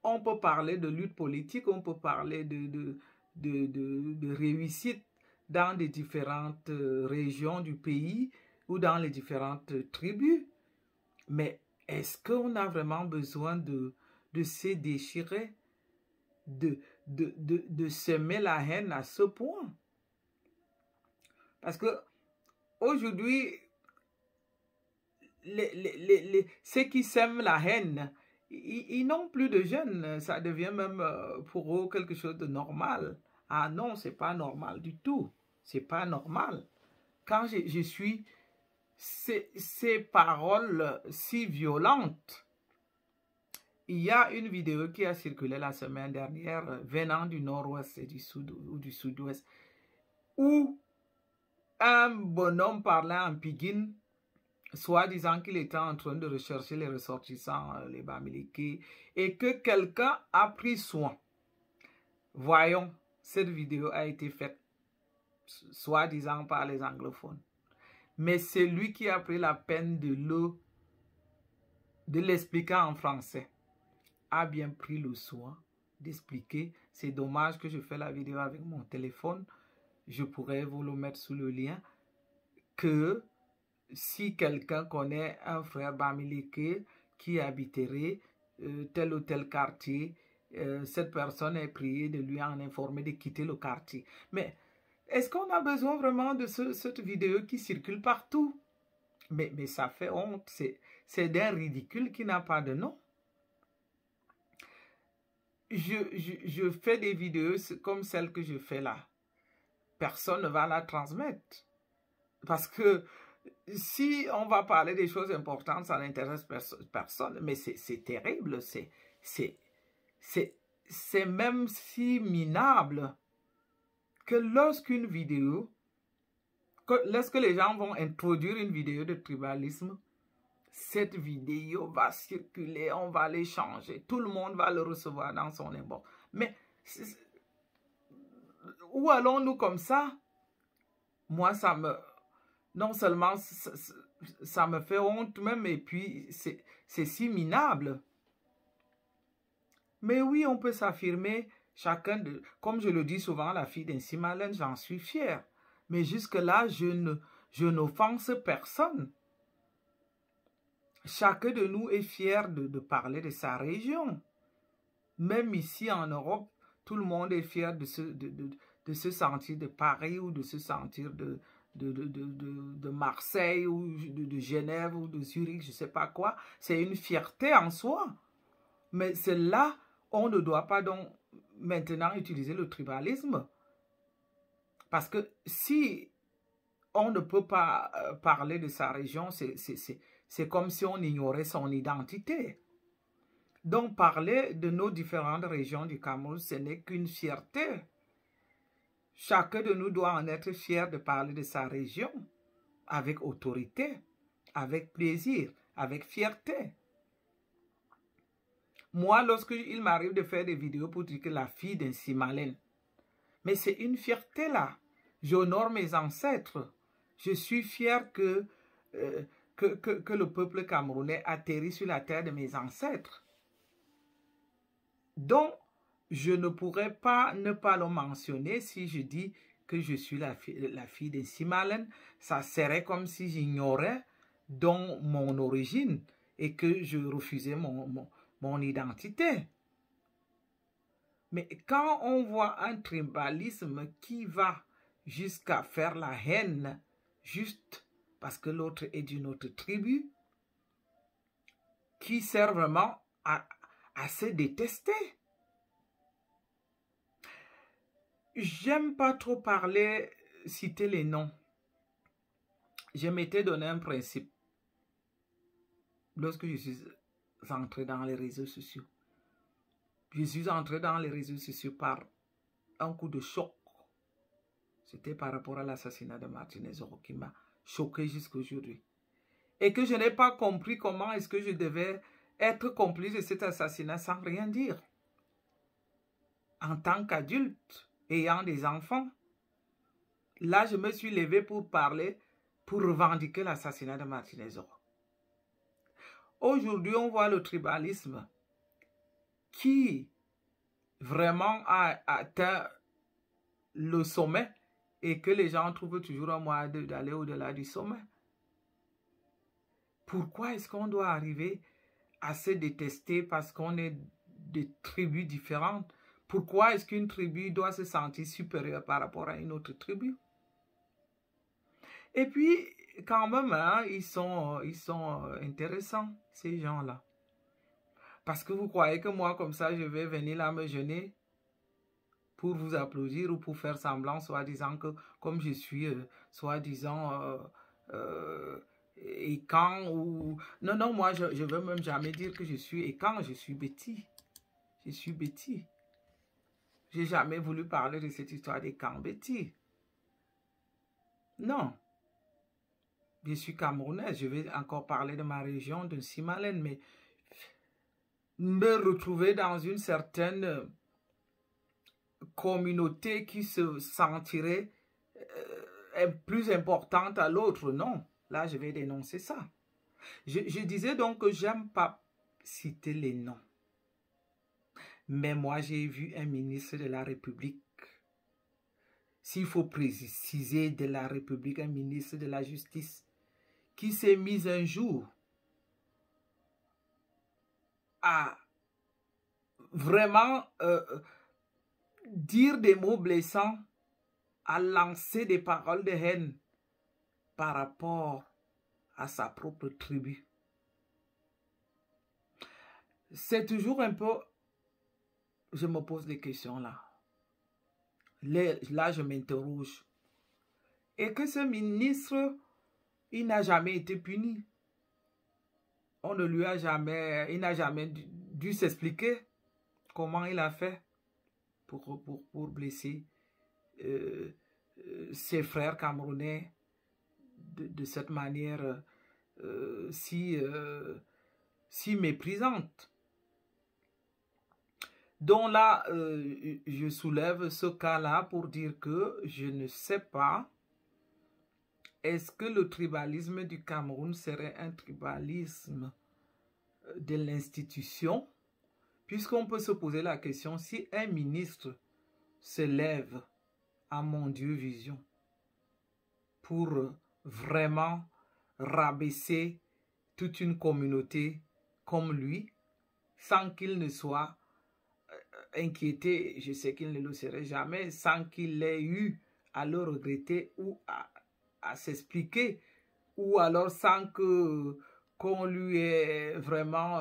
A: On peut parler de lutte politique, on peut parler de réussite dans les différentes régions du pays ou dans les différentes tribus. Mais est-ce qu'on a vraiment besoin de se déchirer, de semer la haine à ce point? Parce que aujourd'hui, ceux qui sèment la haine, ils n'ont plus de jeunes. Ça devient même pour eux quelque chose de normal. Ah non, c'est pas normal du tout. C'est pas normal. Quand je suis ces paroles si violentes, il y a une vidéo qui a circulé la semaine dernière venant du nord-ouest et du sud ou du sud-ouest où un bonhomme parlait en piguine, soit disant qu'il était en train de rechercher les ressortissants, les Bamileke, et que quelqu'un a pris soin. Voyons, cette vidéo a été faite, soit disant par les anglophones. Mais c'est lui qui a pris la peine de l'expliquer en français, a bien pris le soin d'expliquer. C'est dommage que je fais la vidéo avec mon téléphone. je pourrais vous le mettre sous le lien, que si quelqu'un connaît un frère Bamileke qui habiterait tel ou tel quartier, cette personne est priée de lui en informer de quitter le quartier. Mais est-ce qu'on a besoin vraiment de cette vidéo qui circule partout? Mais ça fait honte, c'est d'un ridicule qui n'a pas de nom. Je fais des vidéos comme celle que je fais là. Personne ne va la transmettre. Parce que si on va parler des choses importantes, ça n'intéresse personne. Mais c'est terrible. C'est même si minable que lorsqu'une vidéo, lorsque les gens vont introduire une vidéo de tribalisme, cette vidéo va circuler, on va l'échanger, tout le monde va le recevoir dans son inbox. Mais où allons-nous comme ça? Moi, non seulement ça me fait honte même, et puis c'est si minable. Mais oui, on peut s'affirmer chacun comme je le dis souvent, la fille d'Ainsi Marlène, j'en suis fière. Mais jusque-là, je n'offense personne. Chacun de nous est fier de parler de sa région. Même ici en Europe, tout le monde est fier de se sentir de Paris ou de se sentir de Marseille ou de Genève ou de Zurich, je ne sais pas quoi. C'est une fierté en soi. Mais c'est là, on ne doit pas donc maintenant utiliser le tribalisme. Parce que si on ne peut pas parler de sa région, c'est comme si on ignorait son identité. Donc, parler de nos différentes régions du Cameroun, ce n'est qu'une fierté. Chacun de nous doit en être fier de parler de sa région, avec autorité, avec plaisir, avec fierté. Moi, lorsqu'il m'arrive de faire des vidéos pour dire que la fille d'Ainsi Marlène, mais c'est une fierté là. J'honore mes ancêtres. Je suis fier que le peuple camerounais atterrit sur la terre de mes ancêtres. Donc, je ne pourrais pas ne pas le mentionner si je dis que je suis la fille d'Ainsi Marlène. Ça serait comme si j'ignorais donc mon origine et que je refusais mon identité. Mais quand on voit un tribalisme qui va jusqu'à faire la haine juste parce que l'autre est d'une autre tribu, qui sert vraiment à se détester. J'aime pas trop parler, citer les noms. Je m'étais donné un principe lorsque je suis entré dans les réseaux sociaux. Je suis entré dans les réseaux sociaux par un coup de choc. C'était par rapport à l'assassinat de Martinez Zoro qui m'a choqué jusqu'à aujourd'hui. Et que je n'ai pas compris comment est-ce que je devais être complice de cet assassinat sans rien dire. En tant qu'adulte, ayant des enfants, là je me suis levé pour parler, pour revendiquer l'assassinat de Martinez Zoro. Aujourd'hui, on voit le tribalisme qui vraiment a atteint le sommet et que les gens trouvent toujours un moyen d'aller au-delà du sommet. Pourquoi est-ce qu'on doit arriver à se détester parce qu'on est de tribus différentes? Pourquoi est-ce qu'une tribu doit se sentir supérieure par rapport à une autre tribu? Et puis, quand même, hein, ils sont intéressants, ces gens-là. Parce que vous croyez que moi, comme ça, je vais venir là me gêner pour vous applaudir ou pour faire semblant, soi-disant que, comme je suis, soi-disant, écan ou... Non, non, moi, je ne veux même jamais dire que je suis écan, je suis Betty. Je suis Betty. J'ai jamais voulu parler de cette histoire d'écan Betty. Non. Je suis camerounaise, je vais encore parler de ma région, d'Ainsi Marlène, mais me retrouver dans une certaine communauté qui se sentirait plus importante à l'autre, non. Là, je vais dénoncer ça. Je disais donc que j'aime pas citer les noms. Mais moi, j'ai vu un ministre de la République s'il faut préciser, de la République, un ministre de la Justice, qui s'est mis un jour à vraiment dire des mots blessants, à lancer des paroles de haine par rapport à sa propre tribu. C'est toujours un peu, je me pose des questions là. Là, je m'interroge. Et que ce ministre, il n'a jamais été puni. On ne lui a jamais, il n'a jamais dû s'expliquer comment il a fait pour blesser ses frères camerounais de cette manière si méprisante. Donc là, je soulève ce cas-là pour dire que je ne sais pas, est-ce que le tribalisme du Cameroun serait un tribalisme de l'institution? Puisqu'on peut se poser la question, si un ministre se lève à Mon Dieu Vision pour vraiment rabaisser toute une communauté comme lui, sans qu'il ne soit inquiété, je sais qu'il ne le serait jamais, sans qu'il ait eu à le regretter ou à s'expliquer, ou alors sans qu'on lui ait vraiment,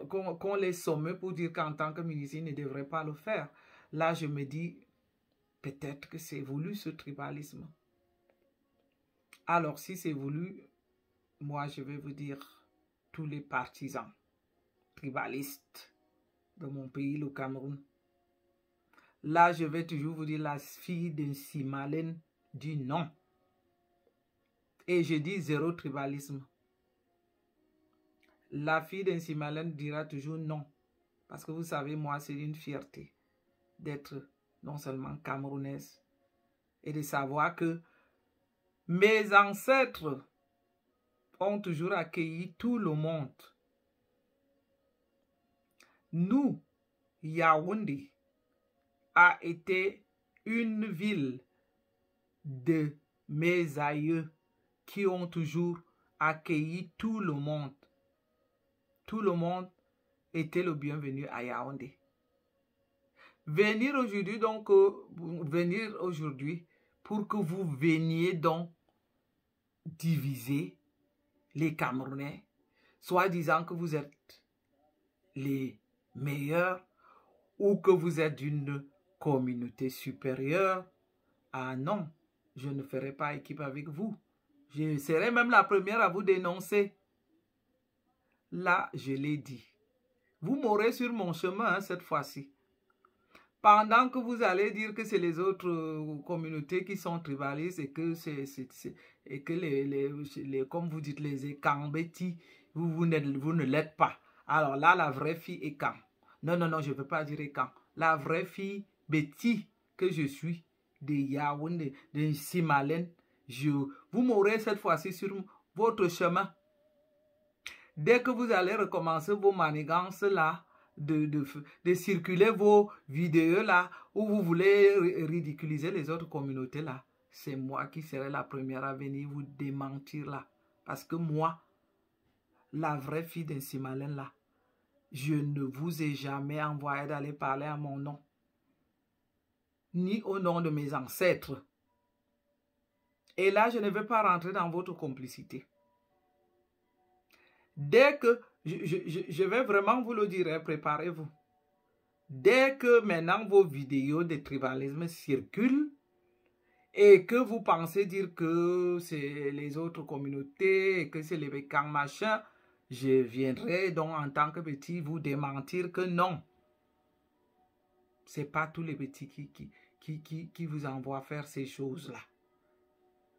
A: qu'on l'ait sommé pour dire qu'en tant que ministre, il ne devrait pas le faire. Là, je me dis, peut-être que c'est voulu ce tribalisme. Alors, si c'est voulu, moi, je vais vous dire, tous les partisans tribalistes de mon pays, le Cameroun. Là, je vais toujours vous dire, la fille de Simalen dit non. Et je dis zéro tribalisme. La fille de Simalen dira toujours non. Parce que vous savez, moi, c'est une fierté d'être non seulement camerounaise et de savoir que mes ancêtres ont toujours accueilli tout le monde. Nous, Yaoundé a été une ville de mes aïeux qui ont toujours accueilli tout le monde. Tout le monde était le bienvenu à Yaoundé. Venir aujourd'hui donc, pour que vous veniez donc diviser les Camerounais, soit disant que vous êtes les meilleurs ou que vous êtes d'une communauté supérieure. Ah non, je ne ferai pas équipe avec vous. Je serai même la première à vous dénoncer. Là, je l'ai dit. Vous m'aurez sur mon chemin cette fois-ci. Pendant que vous allez dire que c'est les autres communautés qui sont tribalistes et que comme vous dites, les Ekambeti, vous ne l'êtes pas. Alors là, la vraie fille Ekam. Non, non, non, je ne veux pas dire Ekam. La vraie fille Betty que je suis, de Yaoundé, de Simalen, vous m'aurez cette fois-ci sur votre chemin. Dès que vous allez recommencer vos manigances là, de circuler vos vidéos là, où vous voulez ridiculiser les autres communautés là, c'est moi qui serai la première à venir vous démentir là. Parce que moi, la vraie fille de Simalen là, je ne vous ai jamais envoyé d'aller parler à mon nom. Ni au nom de mes ancêtres. Et là, je ne vais pas rentrer dans votre complicité. Dès que, je vais vraiment vous le dire, préparez-vous. Dès que maintenant vos vidéos de tribalisme circulent et que vous pensez dire que c'est les autres communautés et que c'est les bécans machin, je viendrai donc en tant que petit vous démentir que non. C'est pas tous les petits qui vous envoient faire ces choses-là.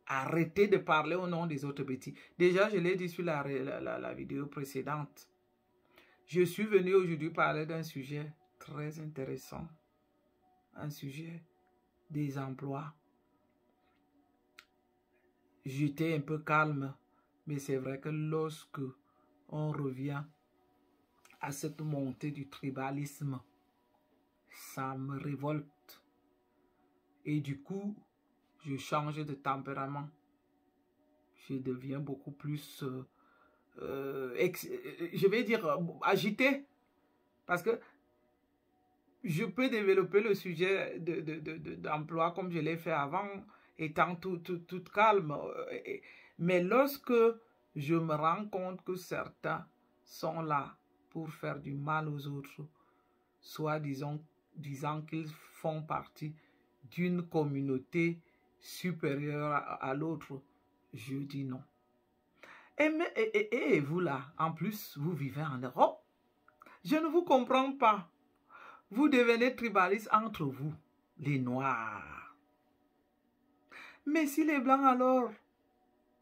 A: Arrêtez de parler au nom des autres petits. Déjà, je l'ai dit sur la vidéo précédente. Je suis venu aujourd'hui parler d'un sujet très intéressant. Un sujet des emplois. J'étais un peu calme, mais c'est vrai que lorsque on revient à cette montée du tribalisme, ça me révolte. Et du coup, je change de tempérament. Je deviens beaucoup plus, je vais dire, agité. Parce que je peux développer le sujet d'emploi comme je l'ai fait avant, étant tout calme. Mais lorsque je me rends compte que certains sont là pour faire du mal aux autres, soit disant qu'ils font partie d'une communauté supérieure à l'autre, je dis non. Et vous là, en plus, vous vivez en Europe. Je ne vous comprends pas. Vous devenez tribalistes entre vous, les Noirs. Mais si les Blancs, alors,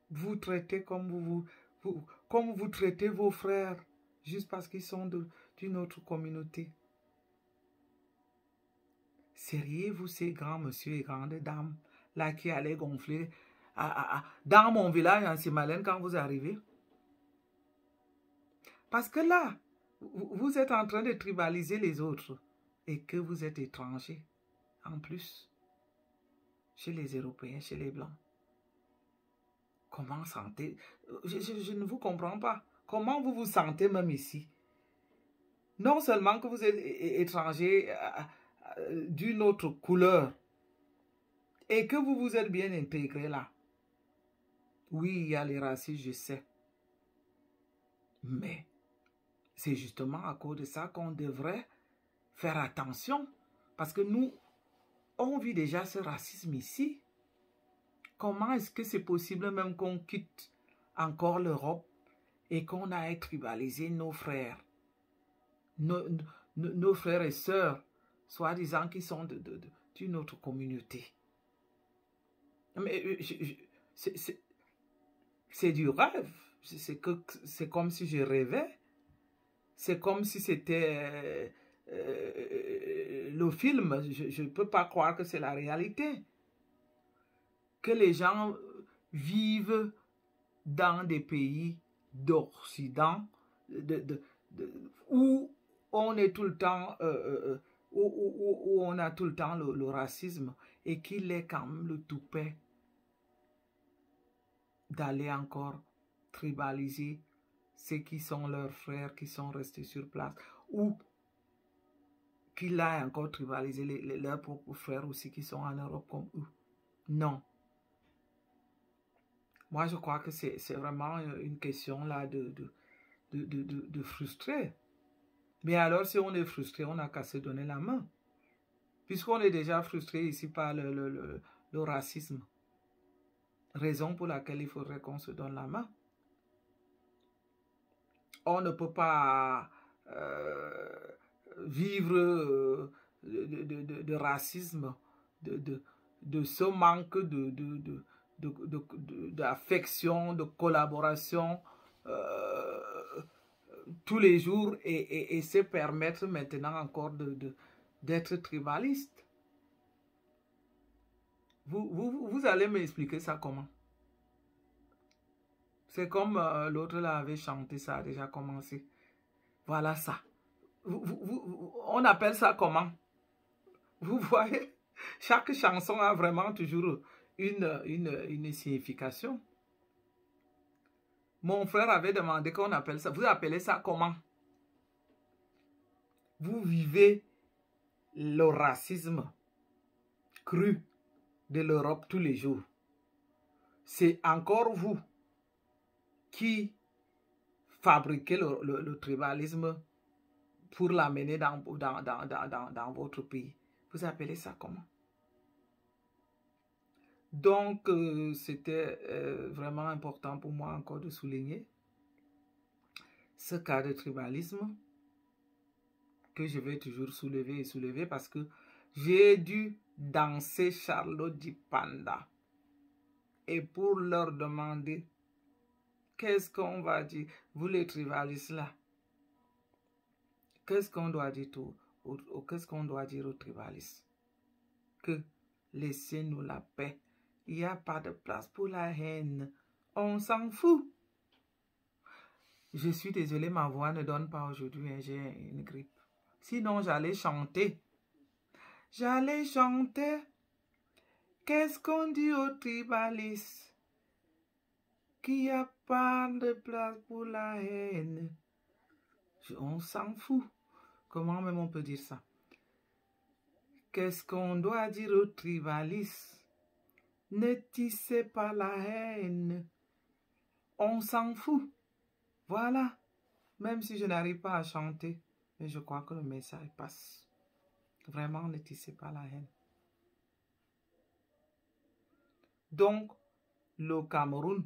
A: vous traitez comme vous traitez vos frères, juste parce qu'ils sont d'une autre communauté. Seriez-vous ces grands messieurs et grandes dames là qui allaient gonfler dans mon village en Simalène quand vous arrivez? Parce que là, vous êtes en train de tribaliser les autres et que vous êtes étrangers en plus chez les Européens, chez les Blancs. Comment sentez... Je ne vous comprends pas. Comment vous vous sentez même ici? Non seulement que vous êtes étranger d'une autre couleur et que vous vous êtes bien intégré là. Oui, il y a les racistes, je sais. Mais c'est justement à cause de ça qu'on devrait faire attention. Parce que nous, on vit déjà ce racisme ici. Comment est-ce que c'est possible même qu'on quitte encore l'Europe et qu'on aille tribaliser nos frères, nos frères et sœurs, soi-disant qui sont d'une autre communauté? Mais c'est du rêve. C'est comme si je rêvais. C'est comme si c'était le film. Je ne peux pas croire que c'est la réalité. Que les gens vivent dans des pays d'Occident où on est tout le temps, où on a tout le temps le racisme et qu'il est quand même le toupet d'aller encore tribaliser ceux qui sont leurs frères, qui sont restés sur place, ou qu'il a encore tribalisé leurs propres frères aussi qui sont en Europe comme eux. Non. Moi, je crois que c'est vraiment une question là de frustrer. Mais alors, si on est frustré, on n'a qu'à se donner la main. Puisqu'on est déjà frustré ici par le racisme. Raison pour laquelle il faudrait qu'on se donne la main. On ne peut pas vivre de racisme, de ce manque d'affection, de collaboration tous les jours et se permettre maintenant encore d'être tribaliste. Vous allez m'expliquer ça comment? C'est comme l'autre là avait chanté, ça a déjà commencé. Voilà ça. On appelle ça comment? Vous voyez, chaque chanson a vraiment toujours une signification. Mon frère avait demandé qu'on appelle ça. Vous appelez ça comment? Vous vivez le racisme cru de l'Europe tous les jours. C'est encore vous qui fabriquez le tribalisme pour l'amener dans votre pays. Vous appelez ça comment? Donc, c'était vraiment important pour moi encore de souligner ce cas de tribalisme que je vais toujours soulever et soulever parce que j'ai dû danser Charlotte du Panda. Et pour leur demander, qu'est-ce qu'on va dire, vous les tribalistes là, qu'est-ce qu'on doit dire qu'est-ce qu'on doit dire aux tribalistes? Que laissez-nous la paix. Il n'y a pas de place pour la haine. On s'en fout. Je suis désolée, ma voix ne donne pas aujourd'hui. Hein, j'ai une grippe. Sinon, j'allais chanter. J'allais chanter. Qu'est-ce qu'on dit aux tribalistes? Qu'il n'y a pas de place pour la haine. On s'en fout. Comment même on peut dire ça? Qu'est-ce qu'on doit dire aux tribalistes? Ne tissez pas la haine. On s'en fout. Voilà. Même si je n'arrive pas à chanter, mais je crois que le message passe. Vraiment, ne tissez pas la haine. Donc, le Cameroun,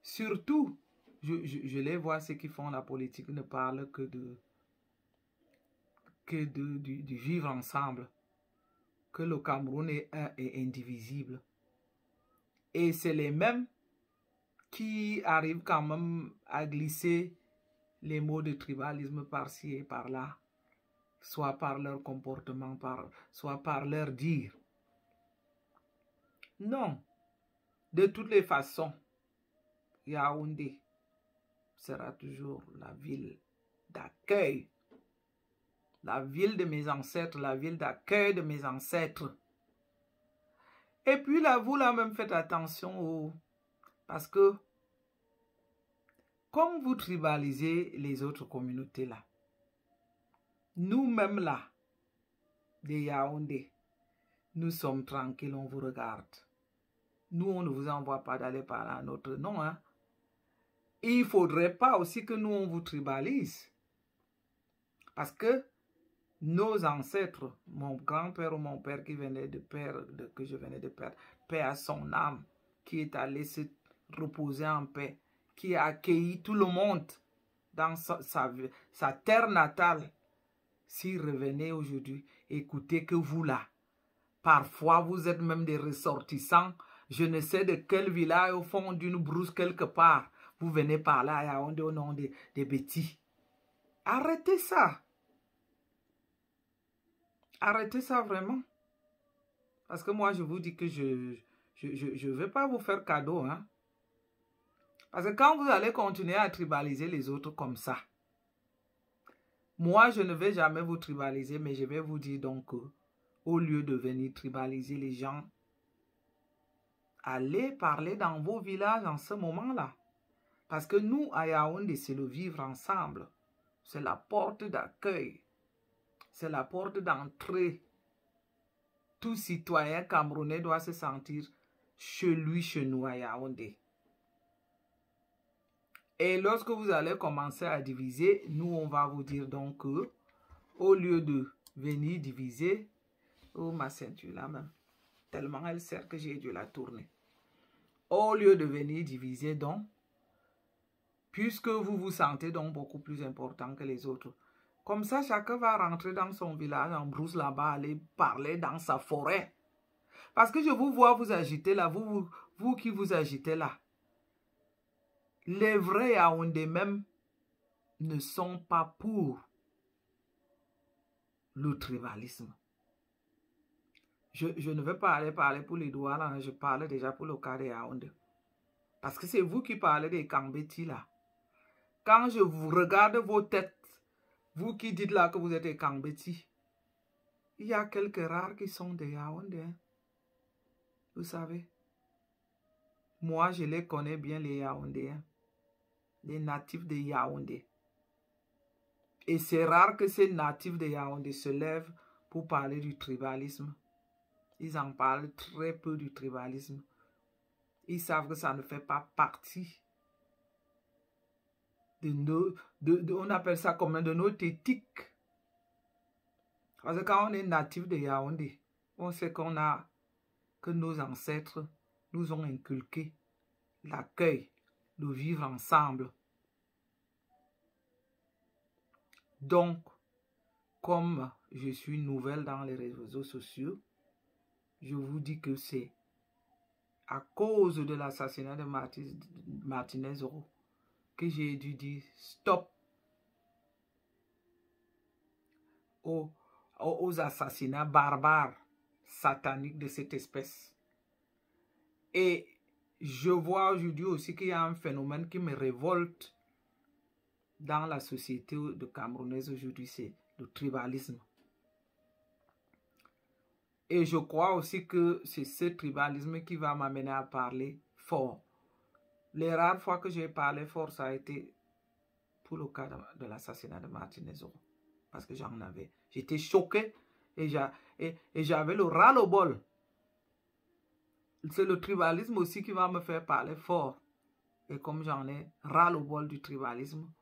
A: surtout, je les vois, ceux qui font la politique ne parlent que du vivre ensemble, que le Cameroun est un et indivisible. Et c'est les mêmes qui arrivent quand même à glisser les mots de tribalisme par-ci et par-là, soit par leur comportement, soit par leur dire. Non, de toutes les façons, Yaoundé sera toujours la ville d'accueil, la ville de mes ancêtres, la ville d'accueil de mes ancêtres. Et puis là, vous là même faites attention parce que comme vous tribalisez les autres communautés là, nous-mêmes là, des Yaoundé, nous sommes tranquilles, on vous regarde. Nous, on ne vous envoie pas d'aller parler à notre nom. Hein. Et il ne faudrait pas aussi que nous, on vous tribalise. Parce que nos ancêtres, mon grand-père ou mon père qui venait de perdre, que je venais de perdre, paix à son âme, qui est allé se reposer en paix, qui a accueilli tout le monde dans sa terre natale. S'il revenait aujourd'hui, écoutez que vous là, parfois vous êtes même des ressortissants, je ne sais de quel village au fond d'une brousse quelque part, vous venez par là à Yaoundé au nom des bêtis. Arrêtez ça. Arrêtez ça vraiment. Parce que moi, je vous dis que je ne vais pas vous faire cadeau. Hein? Parce que quand vous allez continuer à tribaliser les autres comme ça, moi, je ne vais jamais vous tribaliser, mais je vais vous dire donc au lieu de venir tribaliser les gens, allez parler dans vos villages en ce moment-là. Parce que nous, à Yaoundé, c'est le vivre ensemble. C'est la porte d'accueil. C'est la porte d'entrée. Tout citoyen camerounais doit se sentir chez lui, chez nous, à Yaoundé. Et lorsque vous allez commencer à diviser, nous, on va vous dire donc que, au lieu de venir diviser, oh, ma ceinture là même, tellement elle sert que j'ai dû la tourner. Au lieu de venir diviser donc, puisque vous vous sentez donc beaucoup plus important que les autres, comme ça, chacun va rentrer dans son village en brousse là-bas, aller parler dans sa forêt. Parce que je vous vois vous agiter là, vous qui vous agitez là. Les vrais Yaoundé même ne sont pas pour le tribalisme. Je ne veux pas aller parler pour les Douala, je parle déjà pour le cas des Yaoundé. Parce que c'est vous qui parlez des Kambeti là. Quand je vous regarde vos têtes, vous qui dites là que vous êtes des Kambeti, il y a quelques rares qui sont des Yaoundé. Hein. Vous savez. Moi, je les connais bien, les Yaoundéens. Les natifs de Yaoundé. Et c'est rare que ces natifs de Yaoundé se lèvent pour parler du tribalisme. Ils en parlent très peu du tribalisme. Ils savent que ça ne fait pas partie de nos... on appelle ça comme de notre éthique. Parce que quand on est natif de Yaoundé, on sait que nos ancêtres nous ont inculqué l'accueil, le vivre ensemble. Donc, comme je suis nouvelle dans les réseaux sociaux, je vous dis que c'est à cause de l'assassinat de Martinez Oro que j'ai dû dire stop aux assassinats barbares, sataniques de cette espèce. Et je vois aujourd'hui aussi qu'il y a un phénomène qui me révolte dans la société de Camerounaise aujourd'hui, c'est le tribalisme. Et je crois aussi que c'est ce tribalisme qui va m'amener à parler fort. Les rares fois que j'ai parlé fort, ça a été pour le cas de l'assassinat de Martinez Oro. Parce que j'en avais. J'étais choqué et j'avais le ras-le-bol. C'est le tribalisme aussi qui va me faire parler fort. Et comme j'en ai ras-le-bol du tribalisme,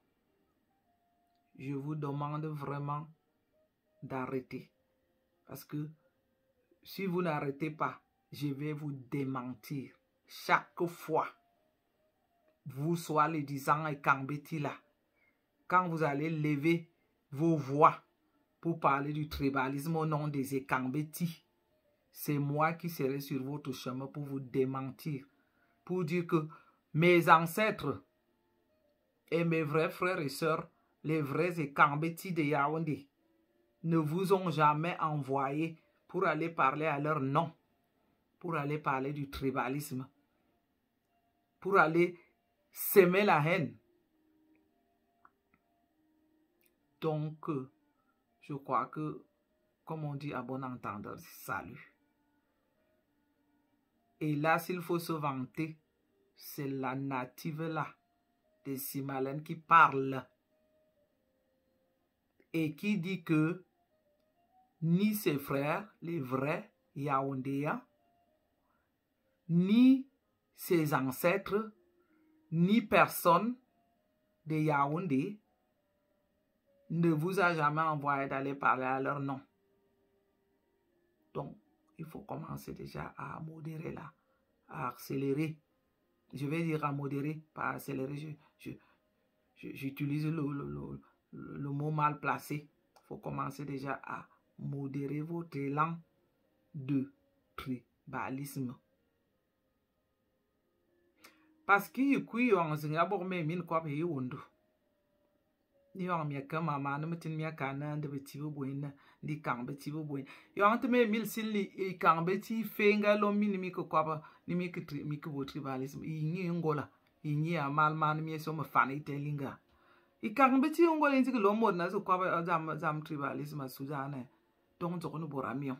A: je vous demande vraiment d'arrêter. Parce que si vous n'arrêtez pas, je vais vous démentir. Chaque fois, vous soyez les disant et Kambeti là, quand vous allez lever vos voix pour parler du tribalisme au nom des Ekambeti, c'est moi qui serai sur votre chemin pour vous démentir, pour dire que mes ancêtres et mes vrais frères et sœurs, les vrais Ekambeti de Yaoundé, ne vous ont jamais envoyé pour aller parler à leur nom, pour aller parler du tribalisme, pour aller s'aimer la haine. Donc, je crois que, comme on dit à bon entendeur, salut. Et là, s'il faut se vanter, c'est la native là, de Simalène qui parle. Et qui dit que ni ses frères, les vrais Yaoundéens, ni ses ancêtres, ni personne de Yaoundé ne vous a jamais envoyé d'aller parler à leur nom. Donc, il faut commencer déjà à modérer là, à accélérer. Je vais dire à modérer, pas accélérer. J'utilise le mot mal placé. Il faut commencer déjà à modérer votre élan de tribalisme. Parce qu'il y a ni on mi ka mama no metin mi ka na de beti bo na di kan beti bo yo ante me mil silli e kan beti fenga lo mi ni ko kwa ni mi ko bo tribalism i ni ngola i ni amal man mi so ma fani telinga i kan beti ngola inti lo mod na so kwa zam tribalisme suzana donc on bora mion.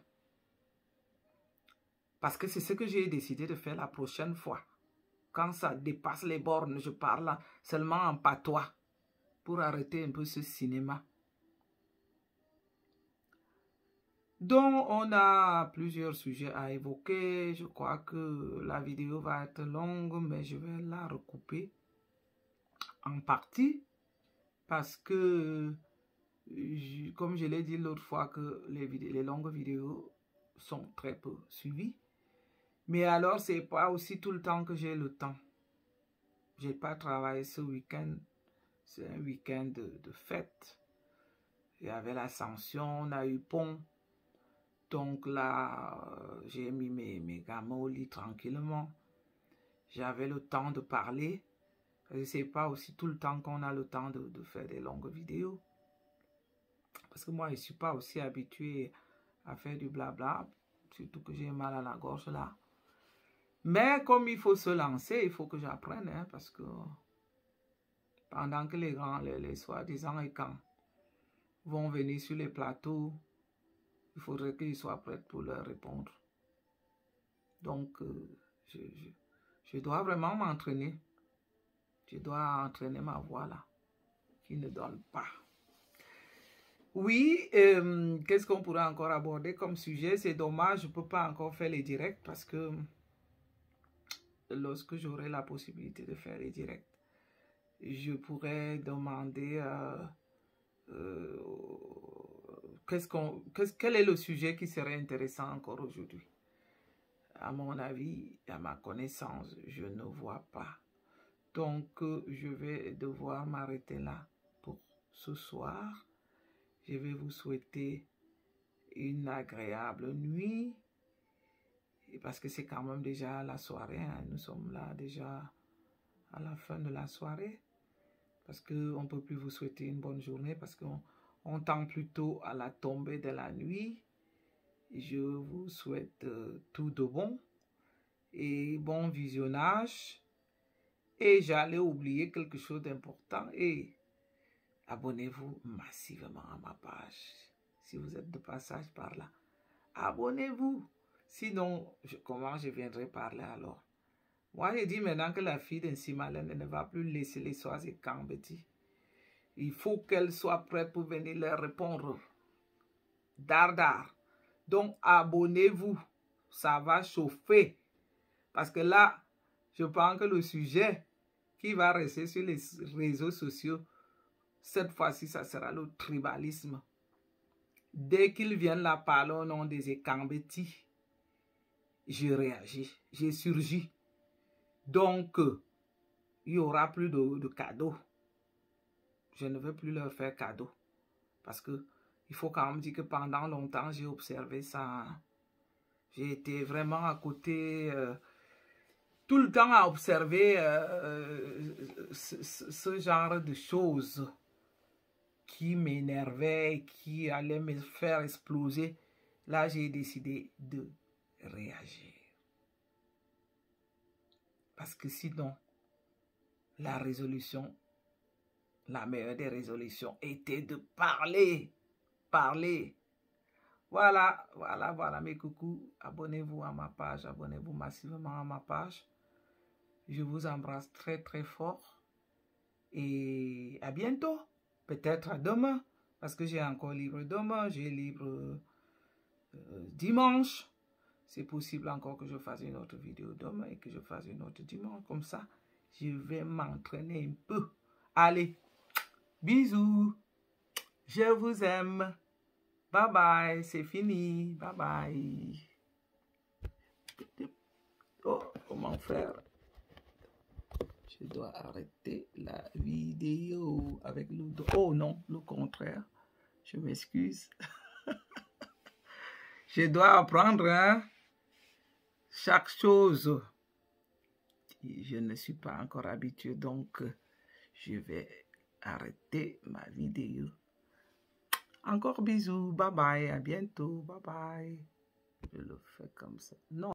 A: Parce que c'est ce que j'ai décidé de faire la prochaine fois. Quand ça dépasse les bornes, je parle seulement en patois. Pour arrêter un peu ce cinéma. Donc, on a plusieurs sujets à évoquer. Je crois que la vidéo va être longue, mais je vais la recouper en partie. Parce que, comme je l'ai dit l'autre fois, que les longues vidéos sont très peu suivies. Mais alors, c'est pas aussi tout le temps que j'ai le temps. J'ai pas travaillé ce week-end. C'est un week-end de fête. Il y avait l'Ascension, on a eu pont. Donc là, j'ai mis mes gamins au lit tranquillement. J'avais le temps de parler. Ce n'est pas aussi tout le temps qu'on a le temps de faire des longues vidéos. Parce que moi, je ne suis pas aussi habitué à faire du blabla. Surtout que j'ai mal à la gorge là. Mais comme il faut se lancer, il faut que j'apprenne. Hein, parce que pendant que les grands, les soi-disant et quand vont venir sur les plateaux, il faudrait qu'ils soient prêts pour leur répondre. Donc, je dois vraiment m'entraîner. Je dois entraîner ma voix là, qui ne donne pas. Oui, qu'est-ce qu'on pourrait encore aborder comme sujet? C'est dommage, je ne peux pas encore faire les directs parce que lorsque j'aurai la possibilité de faire les directs, je pourrais demander quel est le sujet qui serait intéressant encore aujourd'hui. À mon avis, à ma connaissance, je ne vois pas. Donc, je vais devoir m'arrêter là pour ce soir. Je vais vous souhaiter une agréable nuit. Parce que c'est quand même déjà la soirée. Hein. Nous sommes là déjà à la fin de la soirée. Parce qu'on ne peut plus vous souhaiter une bonne journée. Parce qu'on tend plutôt à la tombée de la nuit. Je vous souhaite tout de bon. Et bon visionnage. Et j'allais oublier quelque chose d'important. Et abonnez-vous massivement à ma page. Si vous êtes de passage par là. Abonnez-vous. Sinon, comment je viendrai parler alors? Moi, j'ai dit maintenant que la fille d'Nsimalène ne va plus laisser les soisiers Kambeti. Il faut qu'elle soit prête pour venir leur répondre. Dardar. Donc, abonnez-vous. Ça va chauffer. Parce que là, je pense que le sujet qui va rester sur les réseaux sociaux, cette fois-ci, ça sera le tribalisme. Dès qu'ils viennent là parler au nom des Ekambeti, je réagis, j'ai surgi. Donc, il n'y aura plus de cadeaux. Je ne veux plus leur faire cadeau. Parce que il faut quand même dire que pendant longtemps, j'ai observé ça. J'ai été vraiment à côté, tout le temps à observer ce genre de choses qui m'énervaient, qui allaient me faire exploser. Là, j'ai décidé de réagir. Parce que sinon, la résolution, la meilleure des résolutions était de parler. Parler. Voilà mes coucous. Abonnez-vous à ma page, abonnez-vous massivement à ma page. Je vous embrasse très très fort. Et à bientôt. Peut-être à demain. Parce que j'ai encore libre demain. J'ai libre dimanche. C'est possible encore que je fasse une autre vidéo demain et que je fasse une autre dimanche. Comme ça, je vais m'entraîner un peu. Allez, bisous. Je vous aime. Bye bye, c'est fini. Bye bye. Oh, comment faire? Je dois arrêter la vidéo avec le dos. Oh non, le contraire. Je m'excuse. Je dois apprendre, hein, chaque chose. Je ne suis pas encore habitué, donc je vais arrêter ma vidéo. Encore bisous, bye bye, à bientôt, bye bye. Je le fais comme ça. Non.